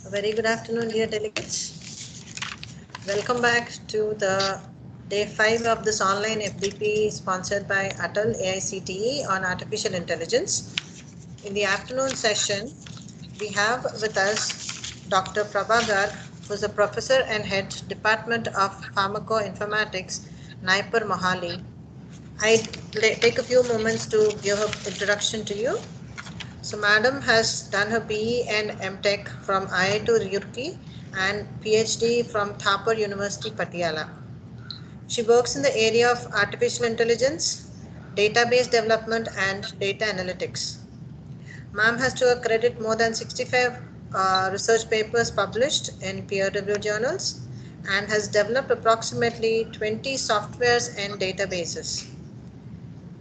A very good afternoon, dear delegates. Welcome back to the day 5 of this online FDP sponsored by ATAL AICTE on artificial intelligence. In the afternoon session, we have with us Dr. Prabha garg, who is a professor and head Department of Pharmacoinformatics, Naipur, Mohali. I'd take a few moments to give her introduction to you. So, Madam has done her BE and MTech from IIT Roorkee and PhD from Thapar University, Patiala. She works in the area of artificial intelligence, database development, and data analytics. Ma'am has to her credit more than 65 research papers published in peer-reviewed journals and has developed approximately 20 softwares and databases.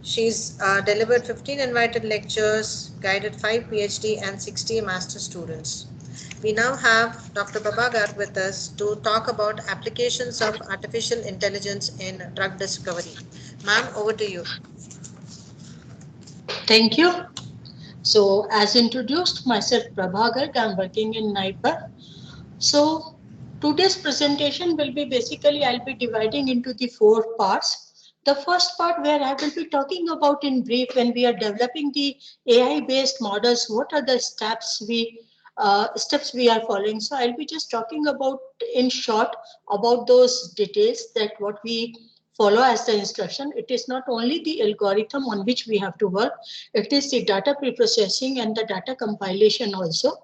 She's delivered 15 invited lectures, guided 5 PhD and 60 master students. We now have Dr. Prabha garg with us to talk about applications of artificial intelligence in drug discovery. Ma'am, over to you. Thank you. So, as introduced, myself Prabha garg, I'm working in Naipur. So, today's presentation will be basically, I'll be dividing into the 4 parts. The first part where I will be talking about in brief when we are developing the AI-based models, what are the steps we are following. So I'll be just talking about in short about those details that what we follow as the instruction. It is not only the algorithm on which we have to work, it is the data preprocessing and the data compilation also.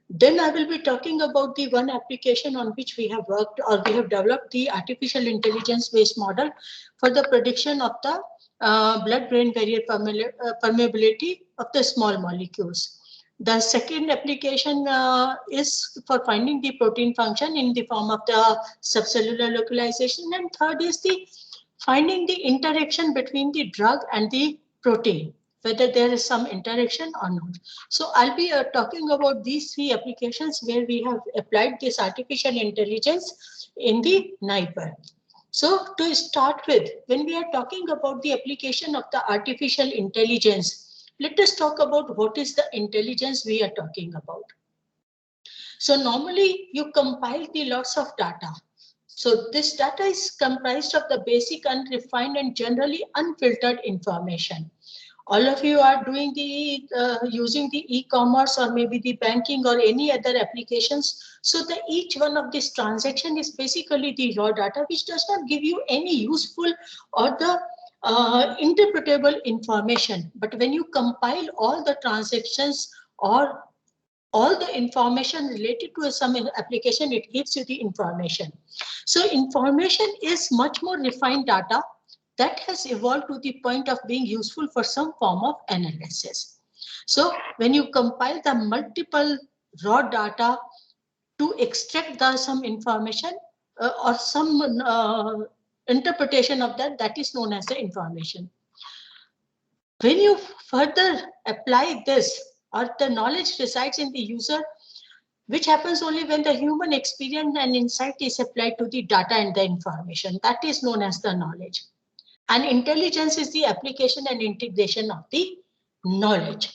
Then I will be talking about the one application on which we have worked or we have developed the artificial intelligence based model for the prediction of the blood-brain barrier permeability of the small molecules. The second application is for finding the protein function in the form of the subcellular localization, and third is the finding the interaction between the drug and the protein, whether there is some interaction or not. So I'll be talking about these 3 applications where we have applied this artificial intelligence in the Naipur. So to start with, when we are talking about the application of the artificial intelligence, let us talk about what is the intelligence we are talking about. So normally you compile the lots of data. So this data is comprised of the basic, unrefined, and generally unfiltered information. All of you are doing the using the e-commerce or maybe the banking or any other applications. So the each one of this transaction is basically the raw data, which does not give you any useful or the interpretable information. But when you compile all the transactions or all the information related to some application, it gives you the information. So information is much more refined data that has evolved to the point of being useful for some form of analysis. So when you compile the multiple raw data to extract some information or some interpretation of that, that is known as the information. When you further apply this, or the knowledge resides in the user, which happens only when the human experience and insight is applied to the data and the information. That is known as the knowledge. And intelligence is the application and integration of the knowledge.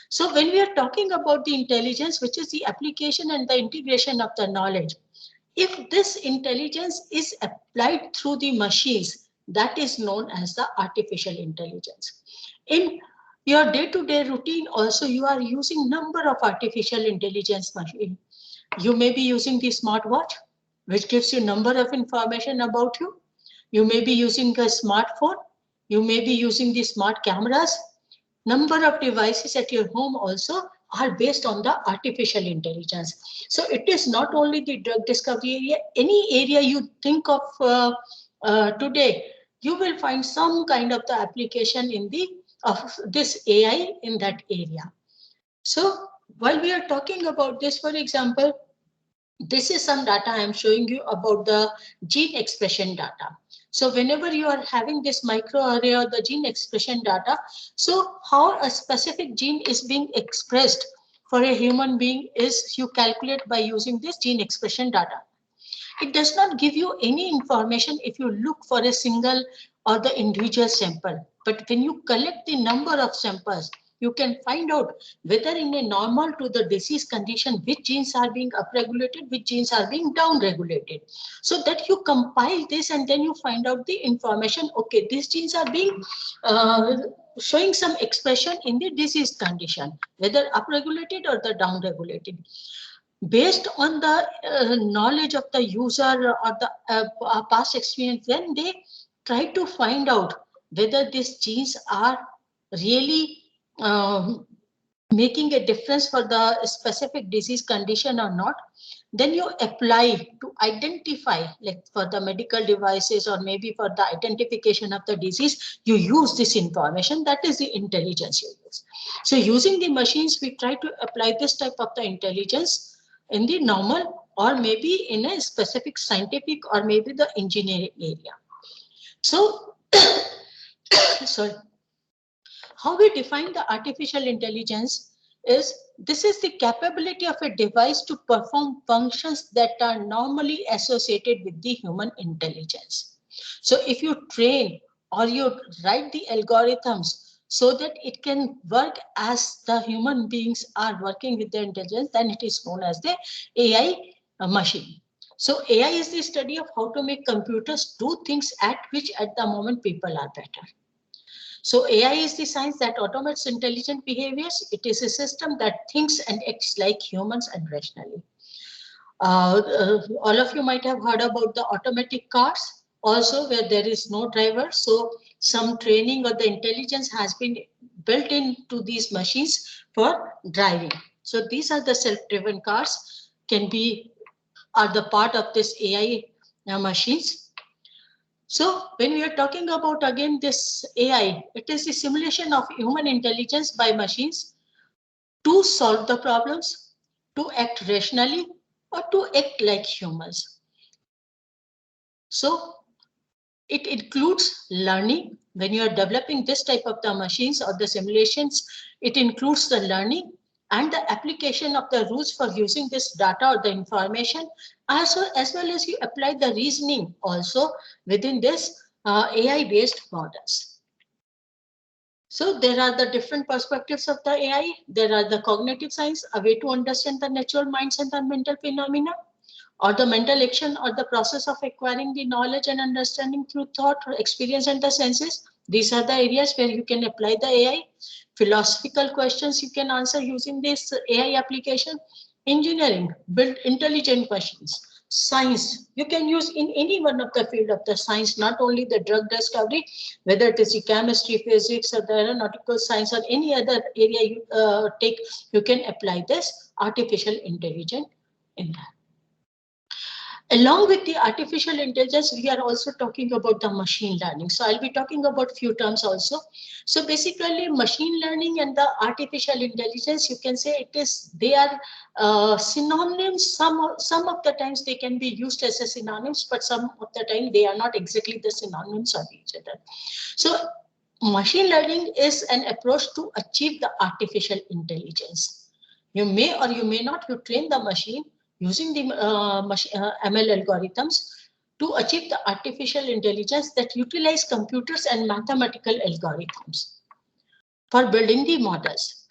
So when we are talking about the intelligence, which is the application and the integration of the knowledge, if this intelligence is applied through the machines, that is known as the artificial intelligence. In your day-to-day routine also, you are using number of artificial intelligence machine. You may be using the smartwatch, which gives you number of information about you. You may be using a smartphone. You may be using the smart cameras. Number of devices at your home also are based on the artificial intelligence. So it is not only the drug discovery area, any area you think of today, you will find some kind of the application in the of this AI in that area. So while we are talking about this, for example, this is some data I am showing you about the gene expression data. So whenever you are having this microarray or the gene expression data, so how a specific gene is being expressed for a human being is you calculate by using this gene expression data. It does not give you any information if you look for a single or the individual sample. But when you collect the number of samples, you can find out whether in a normal to the disease condition, which genes are being upregulated, which genes are being downregulated. So that you compile this and then you find out the information. Okay, these genes are being showing some expression in the disease condition, whether upregulated or the downregulated. Based on the knowledge of the user or the past experience, then they try to find out whether these genes are really making a difference for the specific disease condition or not. Then you apply to identify, like for the medical devices or maybe for the identification of the disease, you use this information. That is the intelligence you use. So using the machines, we try to apply this type of the intelligence in the normal or maybe in a specific scientific or maybe the engineering area. So, sorry. How we define the artificial intelligence is, this is the capability of a device to perform functions that are normally associated with the human intelligence. So if you train or you write the algorithms so that it can work as the human beings are working with the intelligence, then it is known as the AI machine. So AI is the study of how to make computers do things at which at the moment people are better. So AI is the science that automates intelligent behaviors. It is a system that thinks and acts like humans and rationally. All of you might have heard about the automatic cars also, where there is no driver. So some training or the intelligence has been built into these machines for driving. So these are the self-driven cars, are the part of this AI machines. So when we are talking about again this AI, it is the simulation of human intelligence by machines to solve the problems, to act rationally, or to act like humans. So it includes learning. When you are developing this type of the machines or the simulations, it includes the learning and the application of the rules for using this data or the information, as well as you apply the reasoning also within this AI-based models. So there are the different perspectives of the AI. There are the cognitive science, a way to understand the natural minds and the mental phenomena, or the mental action or the process of acquiring the knowledge and understanding through thought or experience and the senses. These are the areas where you can apply the AI. Philosophical questions you can answer using this AI application. Engineering, build intelligent machines. Science, you can use in any one of the field of the science, not only the drug discovery, whether it is the chemistry, physics, or the aeronautical science, or any other area you take, you can apply this artificial intelligence in that. Along with the artificial intelligence, we are also talking about the machine learning. So I'll be talking about few terms also. So basically machine learning and the artificial intelligence, you can say they are synonyms. Some of the times they can be used as a synonyms, but some of the time they are not exactly the synonyms of each other. So machine learning is an approach to achieve the artificial intelligence. You may or you may not, you train the machine using the ML algorithms to achieve the artificial intelligence that utilize computers and mathematical algorithms for building the models.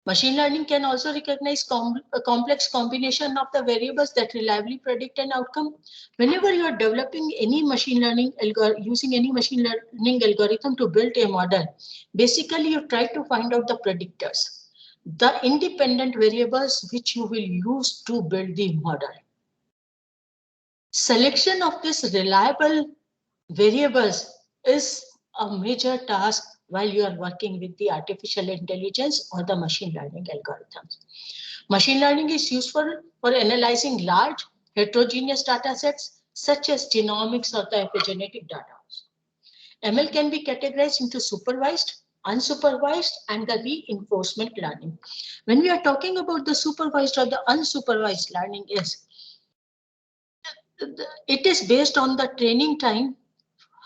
Machine learning can also recognize a complex combination of the variables that reliably predict an outcome. Whenever you are developing any machine learning using any machine learning algorithm to build a model, basically you try to find out the predictors, the independent variables which you will use to build the model. Selection of these reliable variables is a major task while you are working with the artificial intelligence or the machine learning algorithms. Machine learning is useful for analyzing large heterogeneous data sets such as genomics or the epigenetic data. ML can be categorized into supervised, unsupervised, and the reinforcement learning. When we are talking about the supervised or the unsupervised learning, it is based on the training time,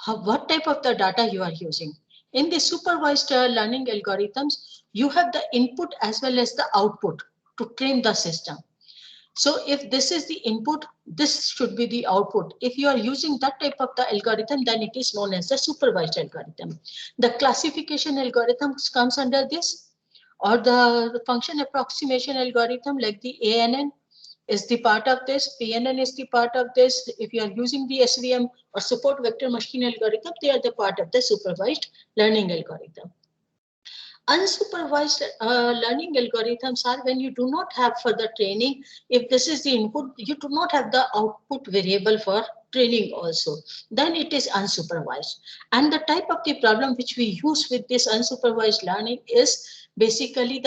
what type of the data you are using. In the supervised learning algorithms, you have the input as well as the output to train the system. So if this is the input, this should be the output. If you are using that type of the algorithm, then it is known as the supervised algorithm. The classification algorithms comes under this. or the function approximation algorithm like the ANN is the part of this, PNN is the part of this. If you are using the SVM or support vector machine algorithm, they are the part of the supervised learning algorithm. Unsupervised learning algorithms are when you do not have further training. If this is the input, you do not have the output variable for training also, then it is unsupervised. And the type of the problem which we use with this unsupervised learning is basically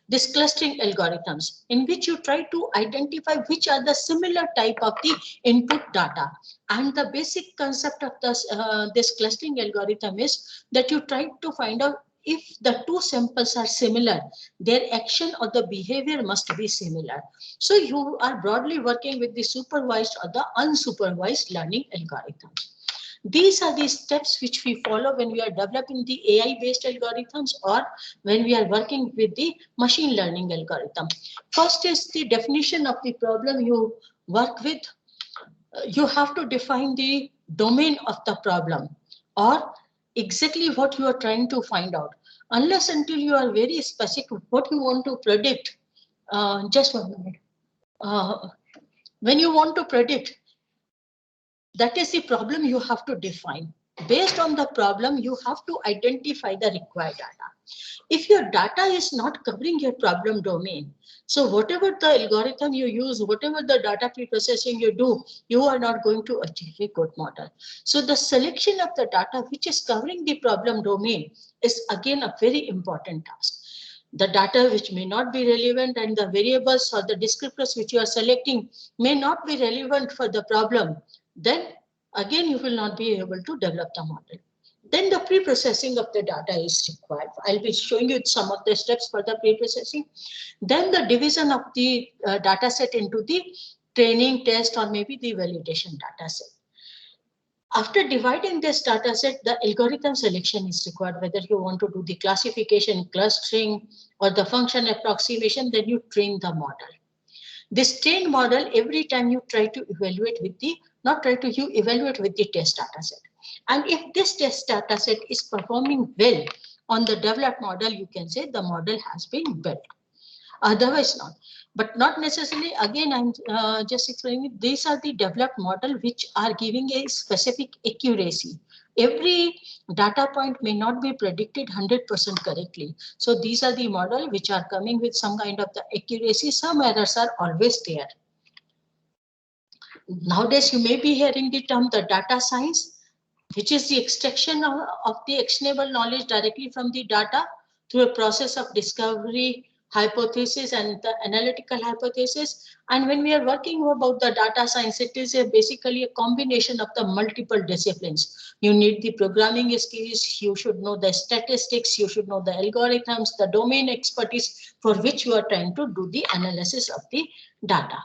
this clustering algorithms, in which you try to identify which are the similar type of the input data. And the basic concept of this clustering algorithm is that you try to find out if the two samples are similar, their action or the behavior must be similar. So you are broadly working with the supervised or the unsupervised learning algorithms. These are the steps which we follow when we are developing the AI-based algorithms or when we are working with the machine learning algorithm. First is the definition of the problem you work with. You have to define the domain of the problem or exactly what you are trying to find out. Unless until you are very specific what you want to predict, just 1 minute. When you want to predict, that is the problem you have to define. Based on the problem, you have to identify the required data. If your data is not covering your problem domain, so whatever the algorithm you use, whatever the data pre-processing you do, you are not going to achieve a good model. So the selection of the data which is covering the problem domain is again a very important task. The data which may not be relevant and the variables or the descriptors which you are selecting may not be relevant for the problem, then again you will not be able to develop the model. Then the pre-processing of the data is required. I'll be showing you some of the steps for the pre-processing. Then the division of the data set into the training, test, or maybe the validation data set. After dividing this data set, the algorithm selection is required, whether you want to do the classification, clustering, or the function approximation, then you train the model. This trained model, every time you try to evaluate with the, you evaluate with the test data set. And if this test data set is performing well on the developed model, you can say the model has been built. Otherwise not. But not necessarily, again, I'm just explaining, these are the developed model which are giving a specific accuracy. Every data point may not be predicted 100% correctly. So these are the model which are coming with some kind of the accuracy. Some errors are always there. Nowadays, you may be hearing the term the data science, which is the extraction of the actionable knowledge directly from the data through a process of discovery, hypothesis, and the analytical hypothesis. And when we are working about the data science, it is basically a combination of the multiple disciplines. You need the programming skills, you should know the statistics, you should know the algorithms, the domain expertise for which you are trying to do the analysis of the data.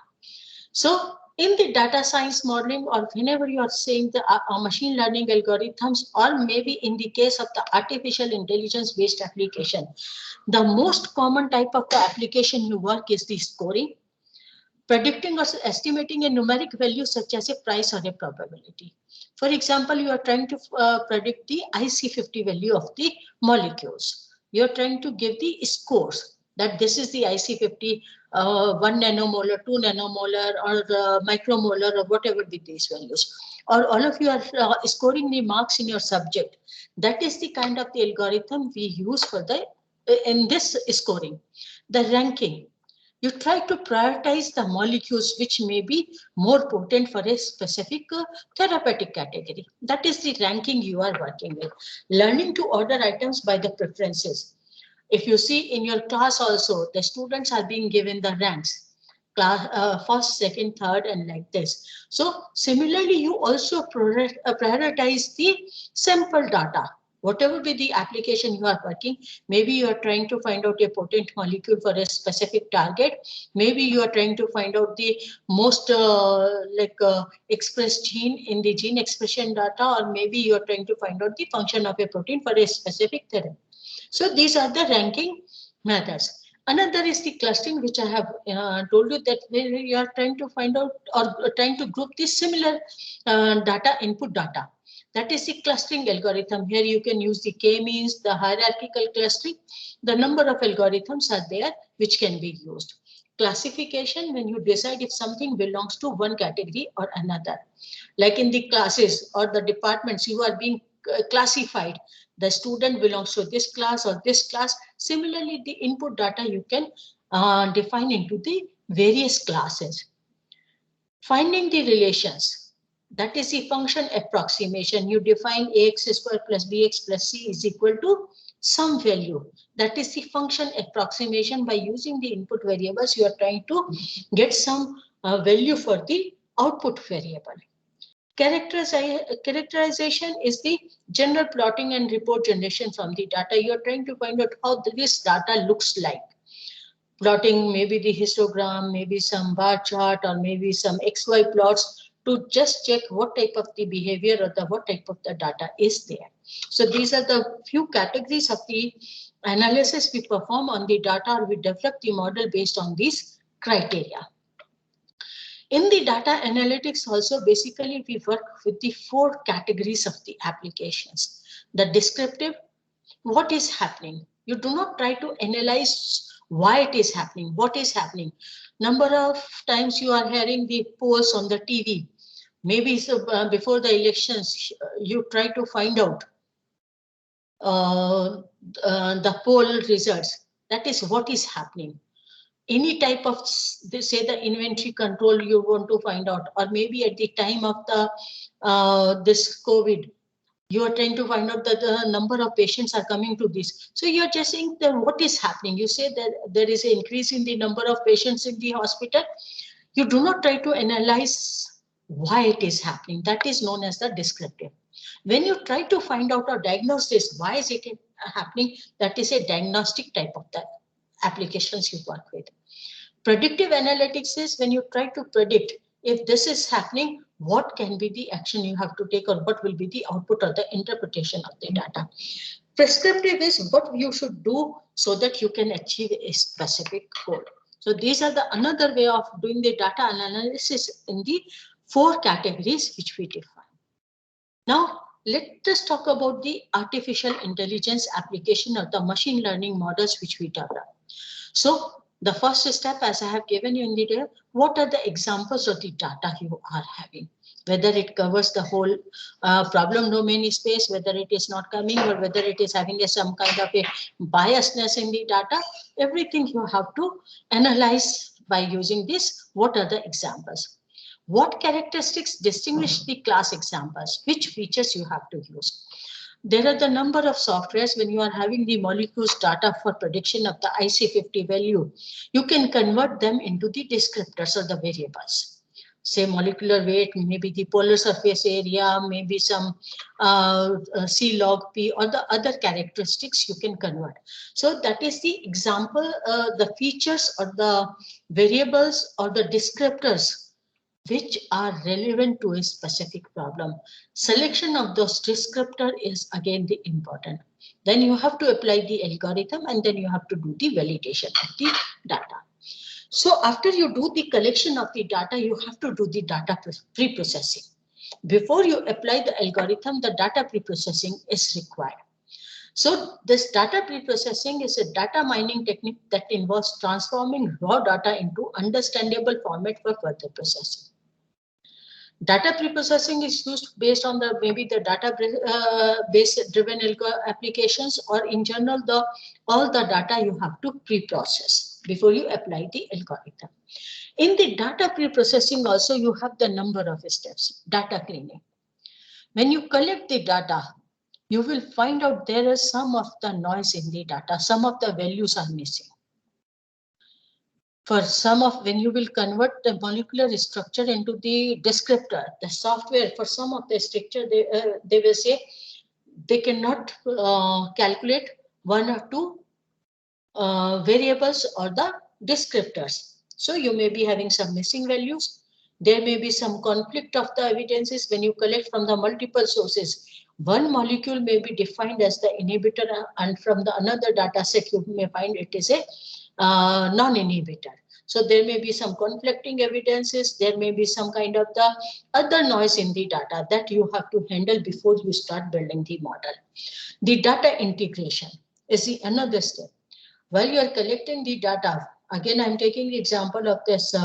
So in the data science modeling, or whenever you are saying the machine learning algorithms, or maybe in the case of the artificial intelligence based application, the most common type of the application you work is the scoring, predicting or estimating a numeric value such as a price or a probability. For example, you are trying to predict the IC50 value of the molecules. You are trying to give the scores that this is the IC50, 1 nanomolar, 2 nanomolar, or micromolar, or whatever be these values. Or all of you are scoring the marks in your subject. That is the kind of the algorithm we use for the in this scoring. The ranking. You try to prioritize the molecules which may be more potent for a specific therapeutic category. That is the ranking you are working with. Learning to order items by the preferences. If you see in your class also, the students are being given the ranks. Class, first, second, third, and like this. So similarly, you also prioritize the sample data. Whatever be the application you are working, maybe you are trying to find out a potent molecule for a specific target. Maybe you are trying to find out the most expressed gene in the gene expression data, or maybe you are trying to find out the function of a protein for a specific therapy. So these are the ranking methods. Another is the clustering, which I have told you that you are trying to find out or trying to group the similar data, input data. That is the clustering algorithm. Here you can use the k-means, the hierarchical clustering. The number of algorithms are there which can be used. Classification, when you decide if something belongs to one category or another. Like in the classes or the departments, you are being classified. The student belongs to this class or this class. Similarly, the input data you can define into the various classes. Finding the relations, that is the function approximation. You define ax square plus bx plus c is equal to some value. That is the function approximation. By using the input variables, you are trying to get some value for the output variable. Characterization is the general plotting and report generation from the data. You are trying to find out how this data looks like. Plotting maybe the histogram, maybe some bar chart, or maybe some XY plots to just check what type of the behavior or the what type of the data is there. So these are the few categories of the analysis we perform on the data, or we develop the model based on these criteria. In the data analytics also, basically we work with the 4 categories of the applications. The descriptive, what is happening? You do not try to analyze why it is happening, what is happening. Number of times you are hearing the polls on the TV. Maybe so, before the elections, you try to find out the poll results. That is what is happening. Any type of, say, the inventory control you want to find out, or maybe at the time of the this COVID, you are trying to find out that the number of patients are coming to this. So you're just saying that what is happening. You say that there is an increase in the number of patients in the hospital. You do not try to analyze why it is happening. That is known as the descriptive. When you try to find out or diagnose this, why is it happening, that is a diagnostic type of the applications you work with. Predictive analytics is when you try to predict if this is happening, what can be the action you have to take, or what will be the output or the interpretation of the data. Prescriptive is what you should do so that you can achieve a specific goal. So these are the another way of doing the data analysis in the 4 categories which we define. Now, let us talk about the artificial intelligence application of the machine learning models which we develop. So the first step, as I have given you in the data, what are the examples of the data you are having? Whether it covers the whole problem domain space, whether it is not coming, or whether it is having some kind of a biasness in the data, everything you have to analyze by using this. What are the examples? What characteristics distinguish the class examples? Which features you have to use? There are the number of softwares when you are having the molecules data for prediction of the IC50 value. You can convert them into the descriptors or the variables. Say molecular weight, maybe the polar surface area, maybe some C log P, or the other characteristics you can convert. So that is the example, the features or the variables or the descriptors which are relevant to a specific problem. Selection of those descriptor is again the important. Then you have to apply the algorithm, and then you have to do the validation of the data. So after you do the collection of the data, you have to do the data pre-processing. Before you apply the algorithm, the data pre-processing is required. So this data pre-processing is a data mining technique that involves transforming raw data into understandable format for further processing. Data pre-processing is used based on the maybe the data base driven applications, or in general all the data you have to pre-process before you apply the algorithm. In the data pre-processing also you have the number of steps. Data cleaning. When you collect the data, you will find out there is some of the noise in the data, some of the values are missing. For some of, when you will convert the molecular structure into the descriptor, the software for some of the structure, they will say they cannot calculate 1 or 2 variables or the descriptors. So you may be having some missing values. There may be some conflict of the evidences when you collect from the multiple sources. One molecule may be defined as the inhibitor, and from the another data set you may find it is a non-inhibitor. So there may be some conflicting evidences, there may be some kind of the other noise in the data that you have to handle before you start building the model. The data integration is the another step. While you are collecting the data, again I'm taking the example of this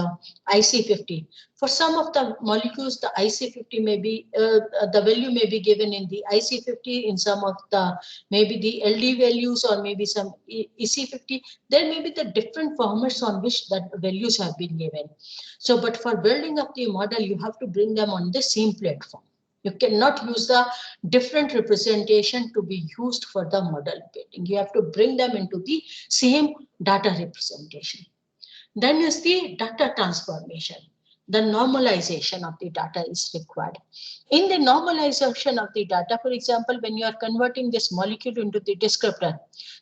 IC50. For some of the molecules, the IC50 may be, the value may be given in the IC50, in some of the, maybe the LD values or maybe some EC50. There may be the different formats on which that values have been given. So, but for building up the model, you have to bring them on the same platform. You cannot use the different representation to be used for the model building. You have to bring them into the same data representation. Then is the data transformation. The normalization of the data is required. In the normalization of the data, for example, when you are converting this molecule into the descriptor,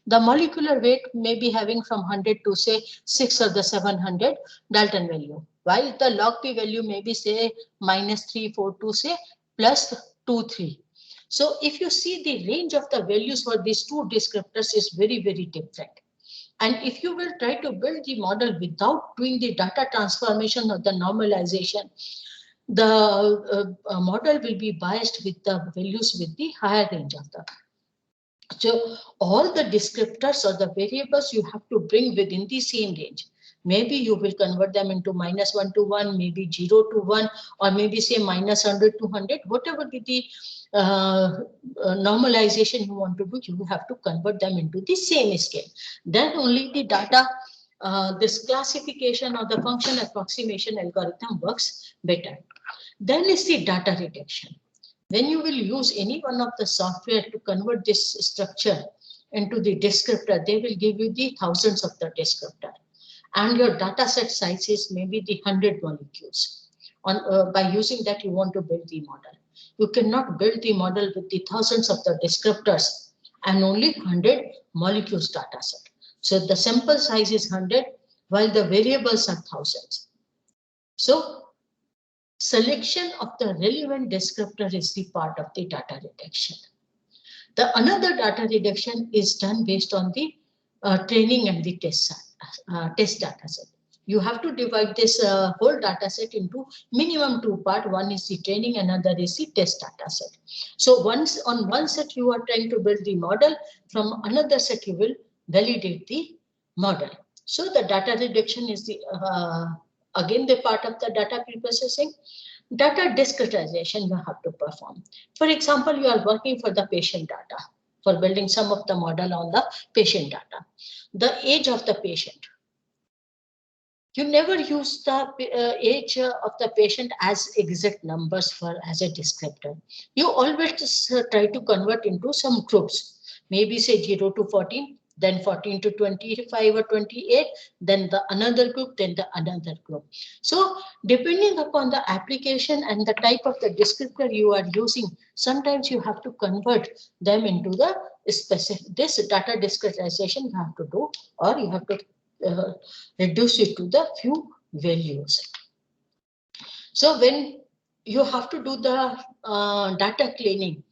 the molecular weight may be having from 100 to say 6 or the 700 Dalton value, while the log P value may be say -342 say plus 2,3. So if you see, the range of the values for these two descriptors is very, very different. And if you will try to build the model without doing the data transformation or the normalization, the model will be biased with the values with the higher range of the. So all the descriptors or the variables you have to bring within the same range. Maybe you will convert them into -1 to 1, maybe 0 to 1, or maybe say -100 to 100, whatever be the normalization you want to do, you have to convert them into the same scale. Then only the data, this classification or the function approximation algorithm works better. Then is the data reduction. When you will use any one of the software to convert this structure into the descriptor, they will give you the thousands of the descriptor. And your data set size is maybe the 100 molecules. By using that, you want to build the model. You cannot build the model with the thousands of the descriptors and only 100 molecules data set. So the sample size is 100 while the variables are thousands. So selection of the relevant descriptor is the part of the data reduction. The another data reduction is done based on the training and the test data set. You have to divide this whole data set into minimum two parts. One is the training, another is the test data set. So once on one set you are trying to build the model, from another set you will validate the model. So the data reduction is the again the part of the data preprocessing. Data discretization you have to perform. For example, you are working for the patient data, for building some of the model on the patient data. The age of the patient. You never use the age of the patient as exact numbers for as a descriptor. You always try to convert into some groups, maybe say 0 to 14, then 14 to 25 or 28, then the another group, then the another group. So depending upon the application and the type of the descriptor you are using, sometimes you have to convert them into the specific, this data discretization you have to do, or you have to reduce it to the few values. So when you have to do the data cleaning,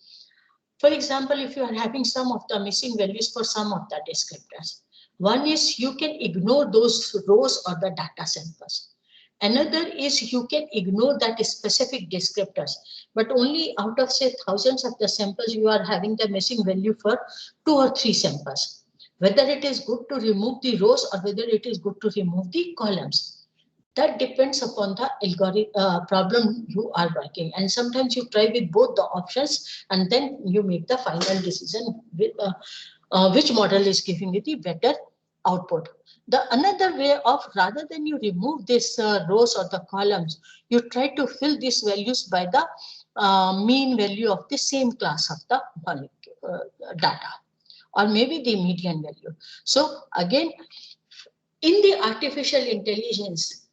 for example, if you are having some of the missing values for some of the descriptors, one is you can ignore those rows or the data samples. Another is you can ignore that specific descriptors, but only out of say thousands of the samples you are having the missing value for 2 or 3 samples. Whether it is good to remove the rows or whether it is good to remove the columns. That depends upon the algorithm problem you are working. And sometimes you try with both the options and then you make the final decision with which model is giving you the better output. The another way of, rather than you remove these rows or the columns, you try to fill these values by the mean value of the same class of the data, or maybe the median value. So again, in the artificial intelligence,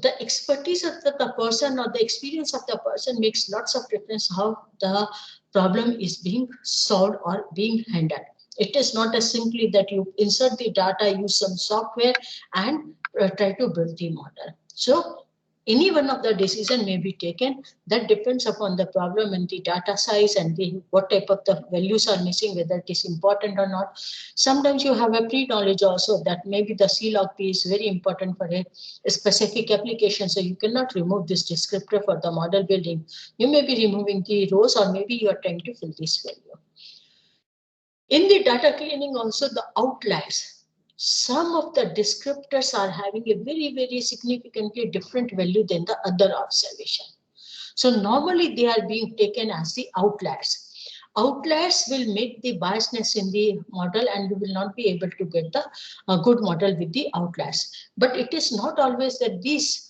the expertise of the person or the experience of the person makes lots of difference how the problem is being solved or being handled. It is not as simply that you insert the data, use some software and try to build the model. So any one of the decision may be taken. That depends upon the problem and the data size and the what type of the values are missing, whether it is important or not. Sometimes you have a pre-knowledge also that maybe the C-log-P is very important for a specific application. So you cannot remove this descriptor for the model building. You may be removing the rows, or maybe you are trying to fill this value. In the data cleaning also, the outliers. Some of the descriptors are having a very, very significantly different value than the other observation. So normally they are being taken as the outliers. Outliers will make the biasness in the model, and you will not be able to get the good model with the outliers. But it is not always that these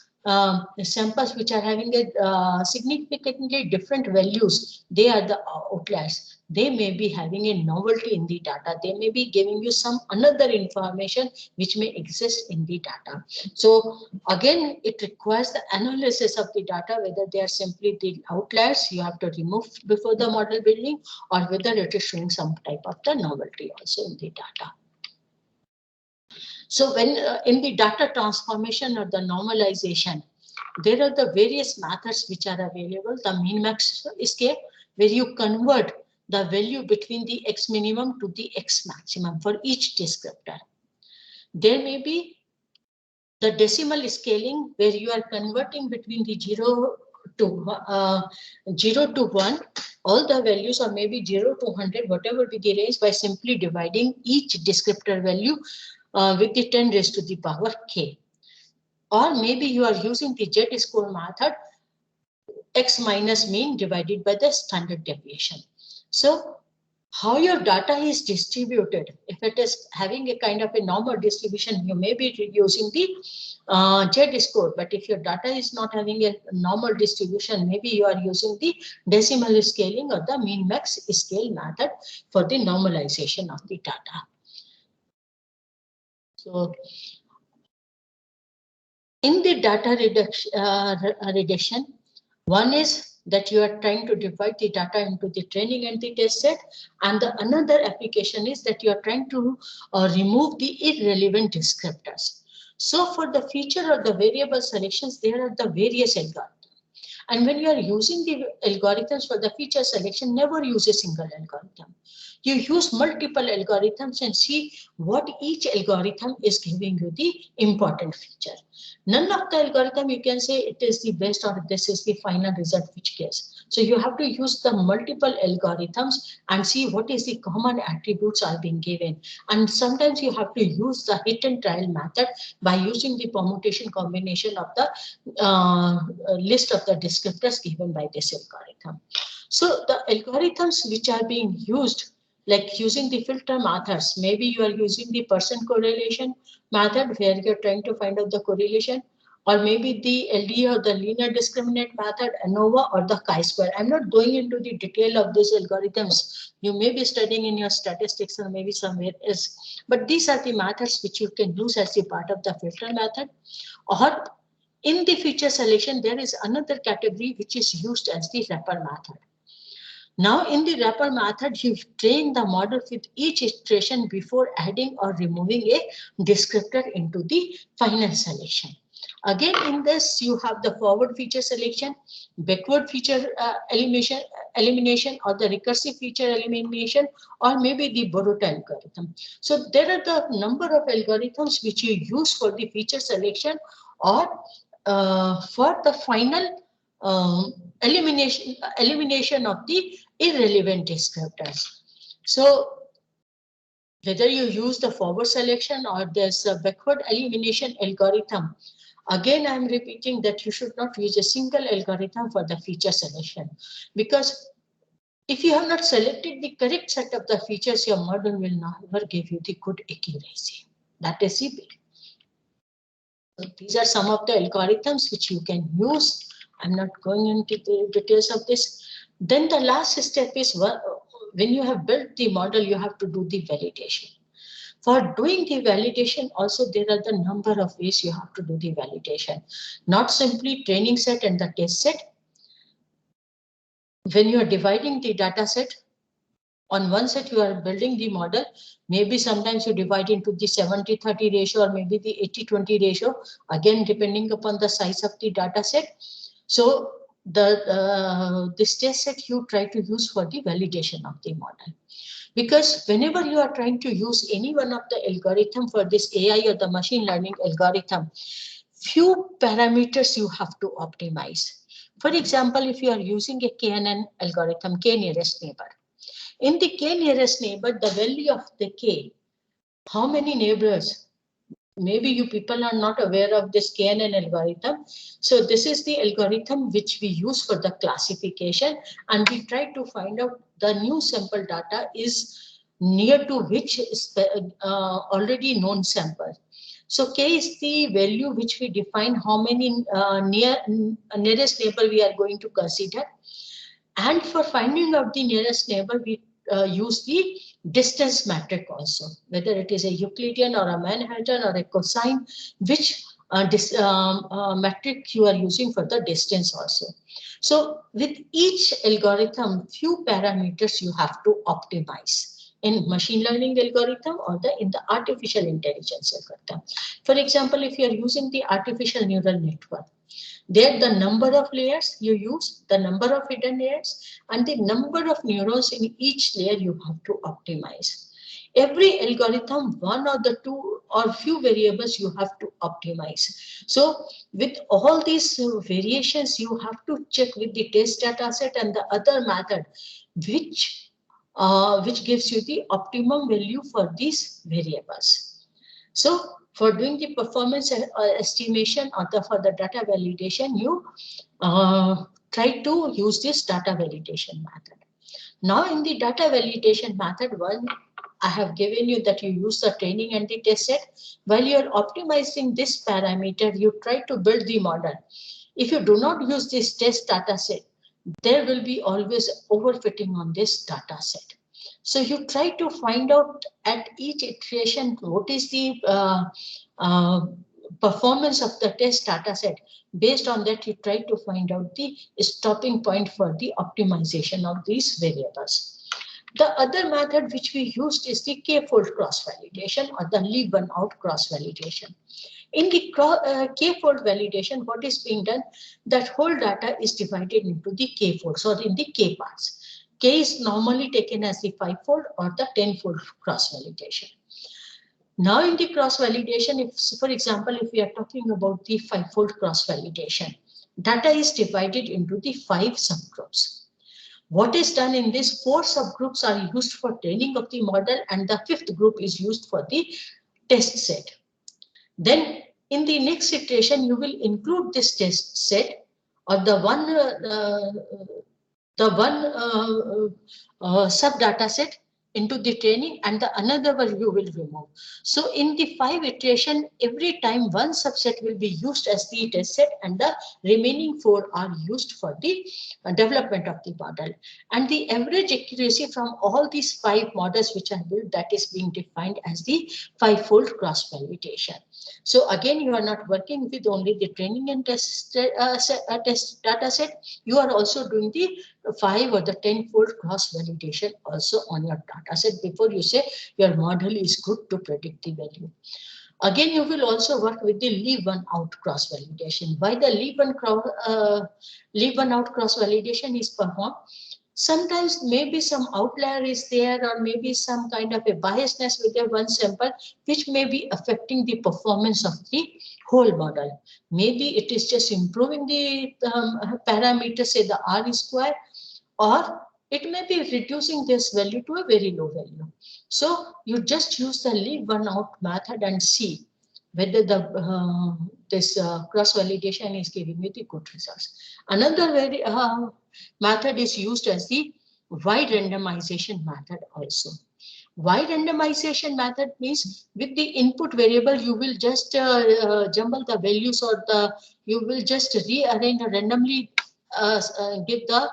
samples which are having a significantly different values, they are the outliers. They may be having a novelty in the data. They may be giving you some another information which may exist in the data. So again, it requires the analysis of the data, whether they are simply the outliers you have to remove before the model building, or whether it is showing some type of the novelty also in the data. So when in the data transformation or the normalization, there are the various methods which are available. The min-max scale, where you convert the value between the x minimum to the x maximum for each descriptor. There may be the decimal scaling, where you are converting between the 0 to 1, all the values, or maybe 0 to 100, whatever be the range, by simply dividing each descriptor value with the 10 raised to the power k. Or maybe you are using the z-score method, x minus mean divided by the standard deviation. So how your data is distributed, if it is having a kind of a normal distribution, you may be using the z-score. But if your data is not having a normal distribution, maybe you are using the decimal scaling or the min-max scale method for the normalization of the data. So in the data reduction, one is that you are trying to divide the data into the training and the test set, and the another application is that you are trying to remove the irrelevant descriptors. So for the feature or the variable selections, there are the various algorithms. And when you are using the algorithms for the feature selection, never use a single algorithm. You use multiple algorithms and see what each algorithm is giving you the important feature. None of the algorithm you can say it is the best or this is the final result which case. So you have to use the multiple algorithms and see what is the common attributes are being given. And sometimes you have to use the hit and trial method by using the permutation combination of the list of the descriptors given by this algorithm. So the algorithms which are being used, like using the filter methods, maybe you are using the percent correlation method where you're trying to find out the correlation, or maybe the LDA or the linear discriminant method, ANOVA or the chi-square. I'm not going into the detail of these algorithms. You may be studying in your statistics or maybe somewhere else. But these are the methods which you can use as a part of the filter method. Or in the feature selection, there is another category which is used as the wrapper method. Now in the wrapper method, you train the model with each iteration before adding or removing a descriptor into the final selection. Again, in this, you have the forward feature selection, backward feature elimination, or the recursive feature elimination, or maybe the Borota algorithm. So there are the number of algorithms which you use for the feature selection or for the final elimination of the irrelevant descriptors. So whether you use the forward selection or there's a backward elimination algorithm, again I'm repeating that you should not use a single algorithm for the feature selection, because if you have not selected the correct set of the features, your model will never give you the good accuracy. That is the big. So these are some of the algorithms which you can use. I'm not going into the details of this. Then the last step is when you have built the model, you have to do the validation. For doing the validation, also there are the number of ways you have to do the validation. Not simply training set and the test set. When you are dividing the data set, On one set, you are building the model. Maybe sometimes you divide into the 70-30 ratio or maybe the 80-20 ratio, again, depending upon the size of the data set. So this test set you try to use for the validation of the model. Because whenever you are trying to use any one of the algorithm for this AI or the machine learning algorithm, few parameters you have to optimize. For example, if you are using a KNN algorithm, K nearest neighbor, in the K nearest neighbor, the value of the K, how many neighbors? Maybe you people are not aware of this KNN algorithm. So this is the algorithm which we use for the classification, and we try to find out the new sample data is near to which already known sample. So K is the value which we define how many nearest neighbor we are going to consider. And for finding out the nearest neighbor, we use the distance metric also, whether it is a Euclidean or a Manhattan or a cosine, which metric you are using for the distance also. So with each algorithm, few parameters you have to optimize in machine learning algorithm or in the artificial intelligence algorithm. For example, if you are using the artificial neural network, there the number of layers you use, the number of hidden layers, and the number of neurons in each layer you have to optimize. Every algorithm, one or the two or few variables you have to optimize. So with all these variations, you have to check with the test data set and the other method, which gives you the optimum value for these variables. So for doing the performance estimation or for the data validation, you try to use this data validation method. Now in the data validation method, one I have given you that you use the training and the test set. While you are optimizing this parameter, you try to build the model. If you do not use this test data set, there will be always overfitting on this data set. So you try to find out at each iteration what is the performance of the test data set. Based on that, you try to find out the stopping point for the optimization of these variables. The other method which we used is the k-fold cross-validation or the leave one out cross-validation. In the k-fold validation, what is being done? That whole data is divided into the k-folds or in the k parts. K is normally taken as the 5-fold or the 10-fold cross-validation. Now in the cross-validation, if for example, if we are talking about the 5-fold cross-validation, data is divided into the 5 subgroups. What is done in this, 4 subgroups are used for training of the model and the 5th group is used for the test set. Then in the next iteration, you will include this test set or the one sub data set into the training and the another one you will remove. So in the 5 iteration, every time one subset will be used as the test set and the remaining 4 are used for the development of the model. And the average accuracy from all these 5 models which are built, that is being defined as the 5-fold cross-validation. So again, you are not working with only the training and test data set. You are also doing the 5 or the 10-fold cross-validation also on your data set before you say your model is good to predict the value. Again, you will also work with the leave one out cross-validation. Why the leave one out cross-validation is performed? Sometimes maybe some outlier is there or maybe some kind of a biasness with a one sample which may be affecting the performance of the whole model. Maybe it is just improving the parameter, say the R square, or it may be reducing this value to a very low value. So you just use the leave one out method and see whether the this cross-validation is giving you the good results. Another method is used as the wide randomization method also. Wide randomization method means with the input variable, you will just jumble the values or you will just rearrange or randomly give the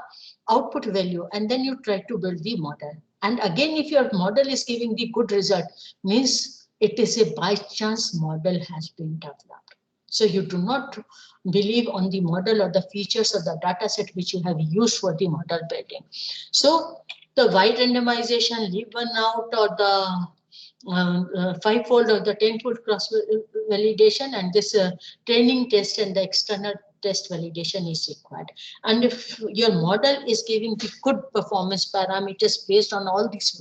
output value and then you try to build the model. And again, if your model is giving the good result, means it is a by chance model has been developed. So you do not believe on the model or the features of the data set which you have used for the model building. So the wide randomization, leave one out, or the 5-fold or the 10-fold cross validation, and this training test and the external test validation is required. And if your model is giving the good performance parameters based on all these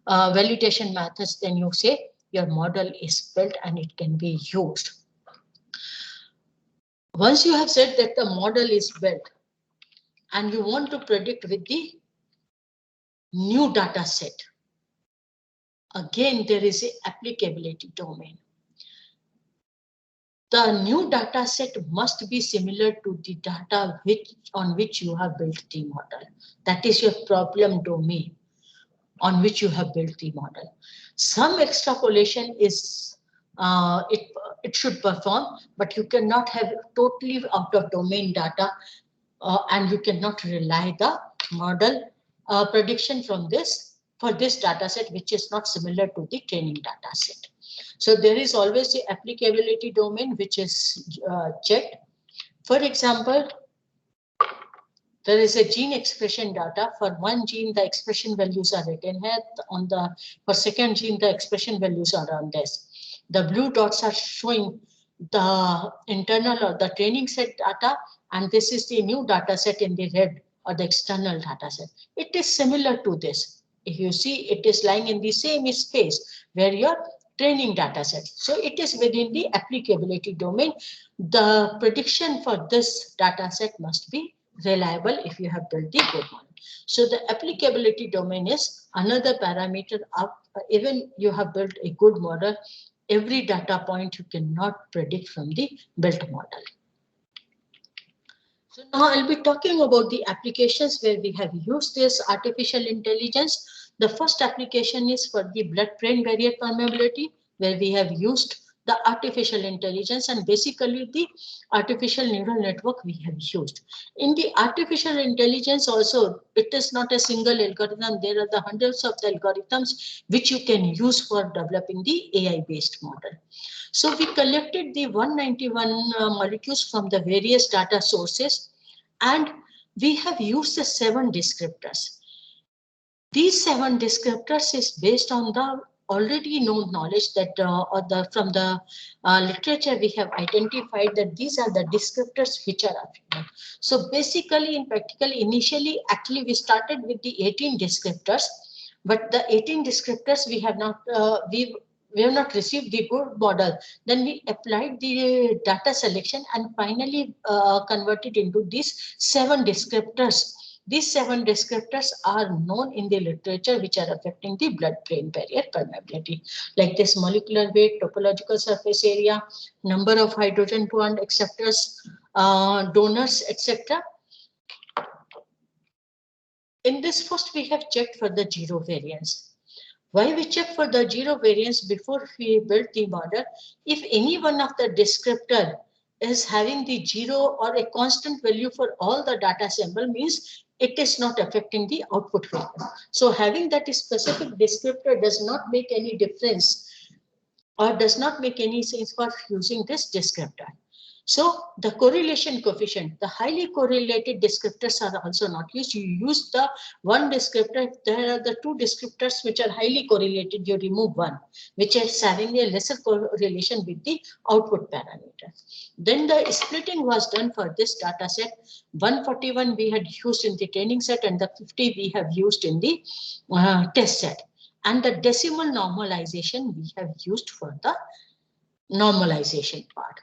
validation methods, then you say your model is built and it can be used. Once you have said that the model is built and you want to predict with the new data set, again there is an applicability domain. The new data set must be similar to the data on which you have built the model. That is your problem domain on which you have built the model. Some extrapolation is it should perform, but you cannot have totally out of domain data, and you cannot rely the model prediction from this for this data set which is not similar to the training data set. So there is always the applicability domain which is checked. For example, there is a gene expression data. For one gene, the expression values are written here. For second gene, the expression values are on this. The blue dots are showing the internal or the training set data, and this is the new data set in the red or the external data set. It is similar to this. If you see, it is lying in the same space where your training data set. So it is within the applicability domain. The prediction for this data set must be reliable if you have built the good model. So the applicability domain is another parameter of even you have built a good model, every data point you cannot predict from the built model. So now I'll be talking about the applications where we have used this artificial intelligence. The first application is for the blood-brain barrier permeability, where we have used the artificial intelligence, and basically the artificial neural network we have used. In the artificial intelligence also, it is not a single algorithm. There are the hundreds of the algorithms which you can use for developing the AI-based model. So we collected the 191 molecules from the various data sources, and we have used the 7 descriptors. These 7 descriptors is based on the already known knowledge that from the literature we have identified that these are the descriptors which are applicable. So basically, in practical, initially actually we started with the 18 descriptors, but the 18 descriptors we have not we have not received the good model. Then we applied the data selection and finally converted into these 7 descriptors. These 7 descriptors are known in the literature which are affecting the blood-brain barrier permeability, like this molecular weight, topological surface area, number of hydrogen bond acceptors, donors, etc. In this first, we have checked for the 0 variance. Why we check for the 0 variance before we build the model? If any one of the descriptor is having the 0 or a constant value for all the data sample, means it is not affecting the output value. So having that specific descriptor does not make any difference or does not make any sense for using this descriptor. So the correlation coefficient, the highly correlated descriptors are also not used. You use the one descriptor. There are the 2 descriptors which are highly correlated. You remove one, which is having a lesser correlation with the output parameter. Then the splitting was done for this data set. 141 we had used in the training set, and the 50 we have used in the test set. And the decimal normalization we have used for the normalization part.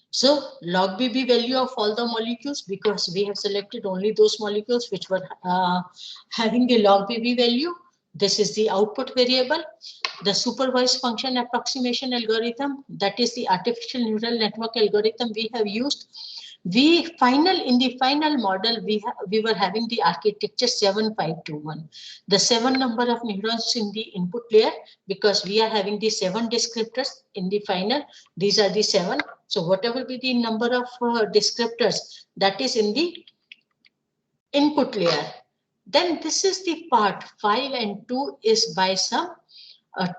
So log BB value of all the molecules, because we have selected only those molecules which were having the log BB value. This is the output variable. The supervised function approximation algorithm, that is the artificial neural network algorithm we have used. In the final model, we were having the architecture 7521. The 7 number of neurons in the input layer, because we are having the 7 descriptors in the final. These are the 7. So whatever be the number of descriptors that is in the input layer. Then this is the part 5 and 2 is by some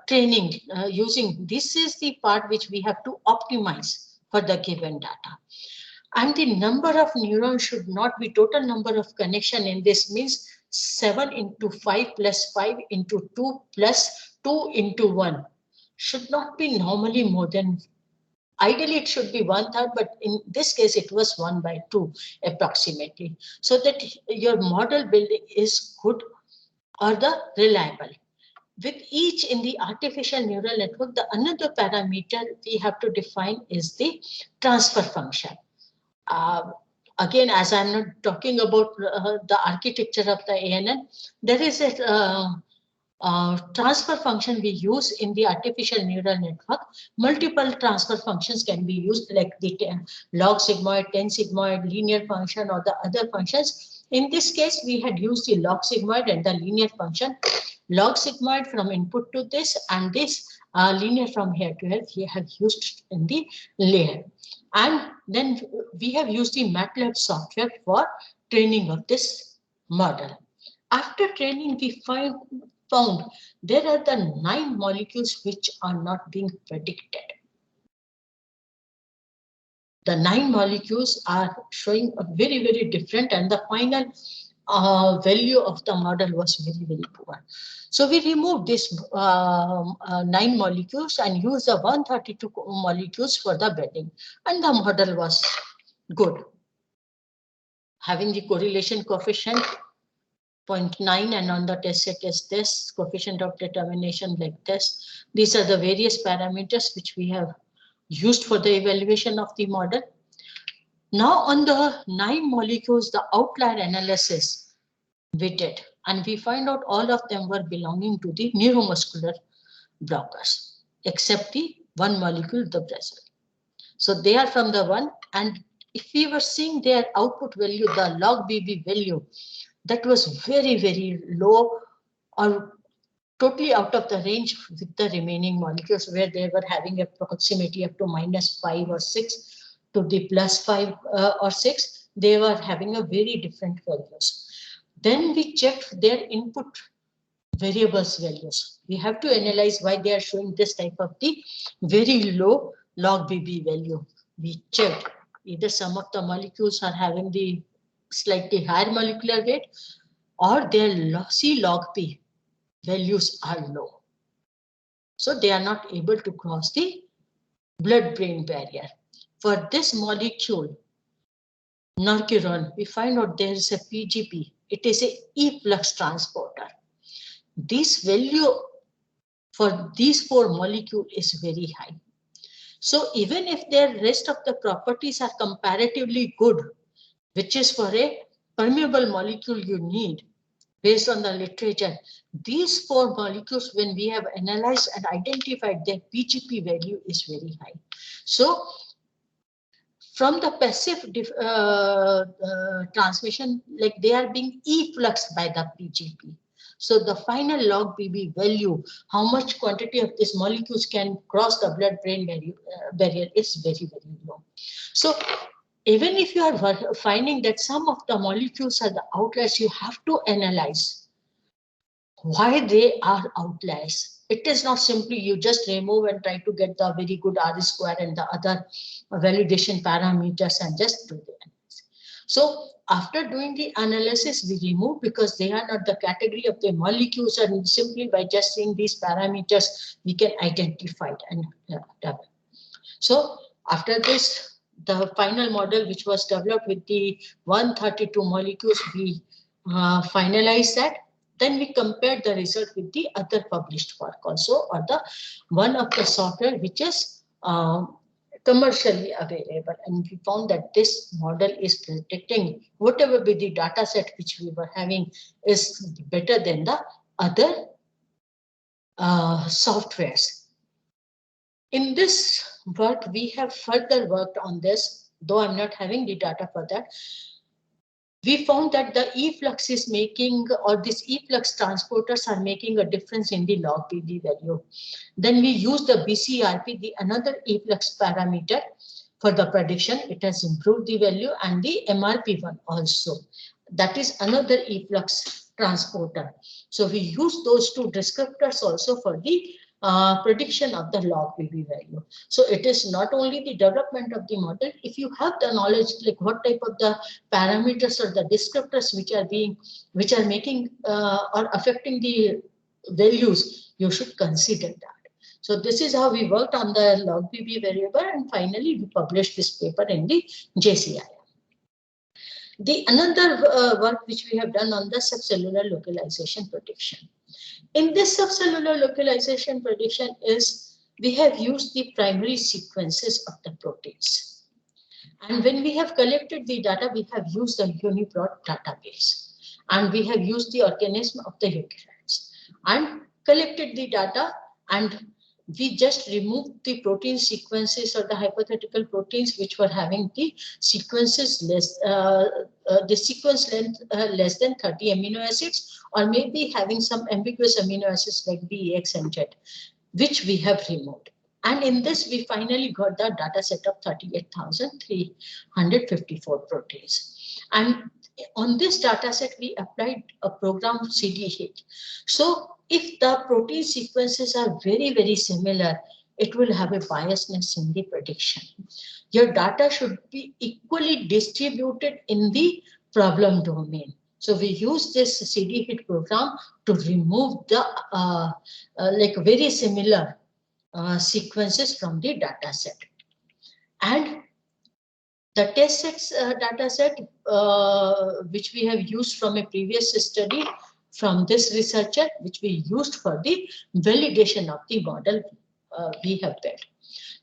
training using. This is the part which we have to optimize for the given data. And the number of neurons should not be total number of connection in this, means 7 into 5 plus 5 into 2 plus 2 into 1 should not be normally more than, ideally it should be 1/3, but in this case it was 1/2 approximately, so that your model building is good or the reliable. With each in the artificial neural network, the another parameter we have to define is the transfer function. Uh, Again, as I'm not talking about the architecture of the ANN, there is a transfer function we use in the artificial neural network. Multiple transfer functions can be used, like the log sigmoid, 10 sigmoid, linear function, or the other functions. In this case, we had used the log sigmoid and the linear function. Log sigmoid from input to this, and this linear from here to here we have used in the layer. And then we have used the MATLAB software for training of this model. After training, we found there are the 9 molecules which are not being predicted. The 9 molecules are showing a very, very different, and the final value of the model was very, very poor. So we removed this 9 molecules and used the 132 molecules for the bedding, and the model was good, having the correlation coefficient 0.9, and on the test set is this, coefficient of determination like this. These are the various parameters which we have used for the evaluation of the model. Now on the 9 molecules, the outlier analysis we did, and we find out all of them were belonging to the neuromuscular blockers, except the 1 molecule, the Brazil. So they are from the 1, and if we were seeing their output value, the log BB value, that was very, very low or totally out of the range with the remaining molecules, where they were having a proximity up to -5 or 6 to the +5 or 6. They were having a very different values. Then we checked their input variables values. We have to analyze why they are showing this type of the very low log BB value. We checked either some of the molecules are having the slightly higher molecular weight, or their C log P values are low. So they are not able to cross the blood-brain barrier. For this molecule, Narkiron, we find out there is a PGP. It is a efflux transporter. This value for these 4 molecules is very high. So even if their rest of the properties are comparatively good, which is for a permeable molecule you need, based on the literature, these 4 molecules, when we have analyzed and identified, their PGP value is very high. So from the passive transmission, like they are being effluxed by the PGP. So the final log BB value, how much quantity of these molecules can cross the blood-brain barrier is very, very low. So even if you are finding that some of the molecules are the outliers, you have to analyze why they are outliers. It is not simply you just remove and try to get the very good R square and the other validation parameters and just do the analysis. So after doing the analysis, we remove because they are not the category of the molecules, and simply by just seeing these parameters, we can identify it and develop. So after this, the final model, which was developed with the 132 molecules, we finalized that. Then we compared the result with the other published work also, or the one of the software which is commercially available, and we found that this model is predicting whatever be the data set which we were having is better than the other softwares. In this work, we have further worked on this, though I'm not having the data for that. We found that the efflux is making, or these efflux transporters are making a difference in the log BB value. Then we use the BCRP, the another efflux parameter for the prediction. It has improved the value, and the MRP one also. That is another efflux transporter. So we use those 2 descriptors also for the prediction of the log PV value. So it is not only the development of the model. If you have the knowledge, like what type of the parameters or the descriptors which are making or affecting the values, you should consider that. So this is how we worked on the log PV variable, and finally we published this paper in the JCI. The another work which we have done on the subcellular localization prediction. In this subcellular localization prediction is we have used the primary sequences of the proteins. And when we have collected the data, we have used the UniProt database. And we have used the organism of the eukaryotes and collected the data, and we just removed the protein sequences or the hypothetical proteins which were having the sequences the sequence length less than 30 amino acids, or maybe having some ambiguous amino acids like B, X, and Z, which we have removed. And in this, we finally got the data set of 38,354 proteins. And on this data set, we applied a program CD-HIT. So if the protein sequences are very, very similar, it will have a biasness in the prediction. Your data should be equally distributed in the problem domain. So we use this CD-HIT program to remove the like very similar sequences from the data set. And the test sets data set which we have used from a previous study from this researcher, which we used for the validation of the model we have built.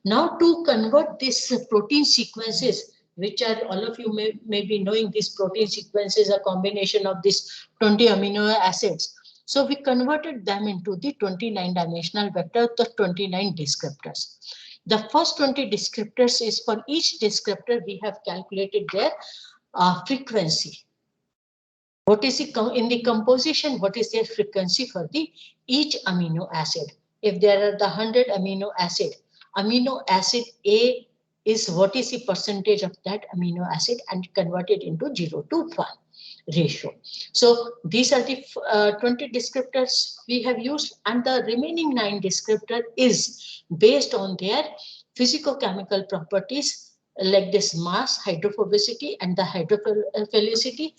Now to convert these protein sequences, which are all of you may be knowing, these protein sequences are a combination of these 20 amino acids. So we converted them into the 29-dimensional vector, the 29 descriptors. The first 20 descriptors is for each descriptor, we have calculated their frequency. What is in the composition, what is their frequency for the each amino acid? If there are the 100 amino acid A is what is the percentage of that amino acid, and convert it into 0 to 1 ratio. So these are the 20 descriptors we have used, and the remaining 9 descriptor is based on their physicochemical properties like this mass, hydrophobicity, and the hydrophilicity.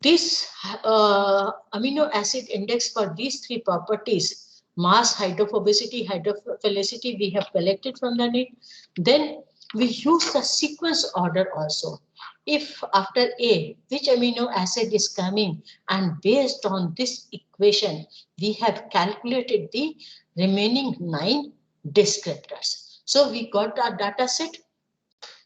This amino acid index for these 3 properties, mass, hydrophobicity, hydrophilicity, we have collected from the net. Then we use the sequence order also. If after A, which amino acid is coming, and based on this equation, we have calculated the remaining 9 descriptors. So we got our data set,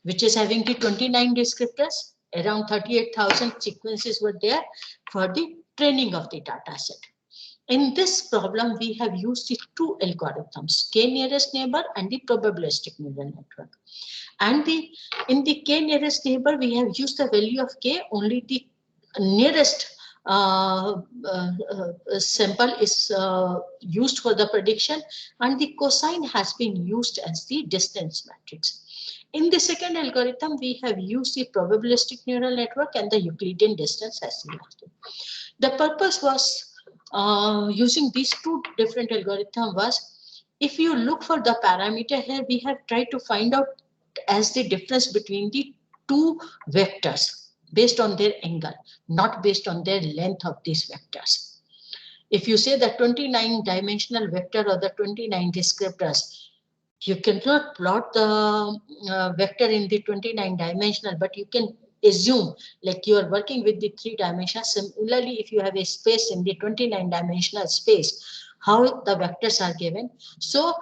which is having the 29 descriptors. Around 38,000 sequences were there for the training of the data set. In this problem, we have used the 2 algorithms, K nearest neighbor and the probabilistic neural network. And in the K nearest neighbor, we have used the value of K, only the nearest sample is used for the prediction, and the cosine has been used as the distance matrix. In the second algorithm, we have used the probabilistic neural network and the Euclidean distance as the last. The purpose was using these 2 different algorithms was, if you look for the parameter here, we have tried to find out as the difference between the 2 vectors based on their angle, not based on their length of these vectors. If you say the 29-dimensional vector or the 29 descriptors, you cannot plot the vector in the 29-dimensional, but you can assume like you are working with the 3 dimensions. Similarly, if you have a space in the 29-dimensional space, how the vectors are given. So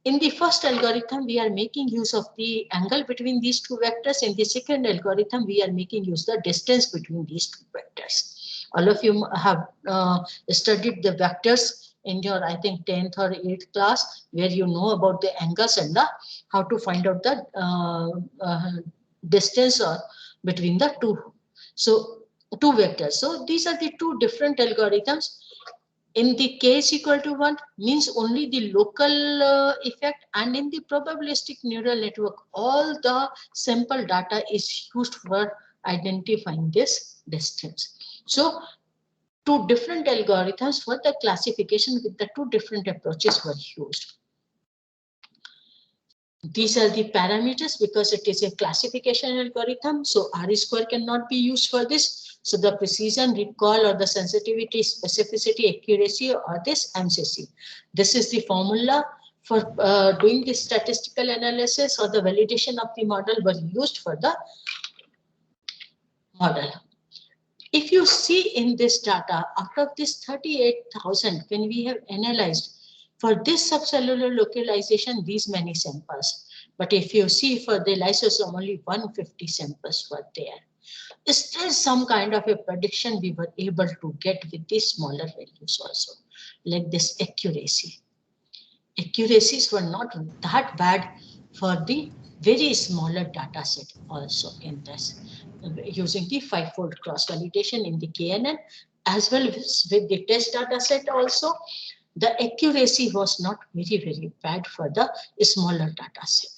in the first algorithm, we are making use of the angle between these 2 vectors. In the second algorithm, we are making use of the distance between these 2 vectors. All of you have studied the vectors in your, I think, 10th or 8th class, where you know about the angles and how to find out the distance between the 2 vectors. So these are the 2 different algorithms. In the K is equal to 1 means only the local effect, and in the probabilistic neural network, all the sample data is used for identifying this distance. So two different algorithms for the classification with the two different approaches were used. These are the parameters because it is a classification algorithm. So R square cannot be used for this. So the precision, recall, or the sensitivity, specificity, accuracy, or this MCC. This is the formula for doing the statistical analysis or the validation of the model were used for the model. If you see in this data, out of this 38,000, when we have analyzed for this subcellular localization, these many samples. But if you see for the lysosome, only 150 samples were there. Is there some kind of a prediction we were able to get with these smaller values also, like this accuracy? Accuracies were not that bad for the very smaller data set also in this, using the 5-fold cross validation in the KNN as well as with the test data set also. The accuracy was not very bad for the smaller data set.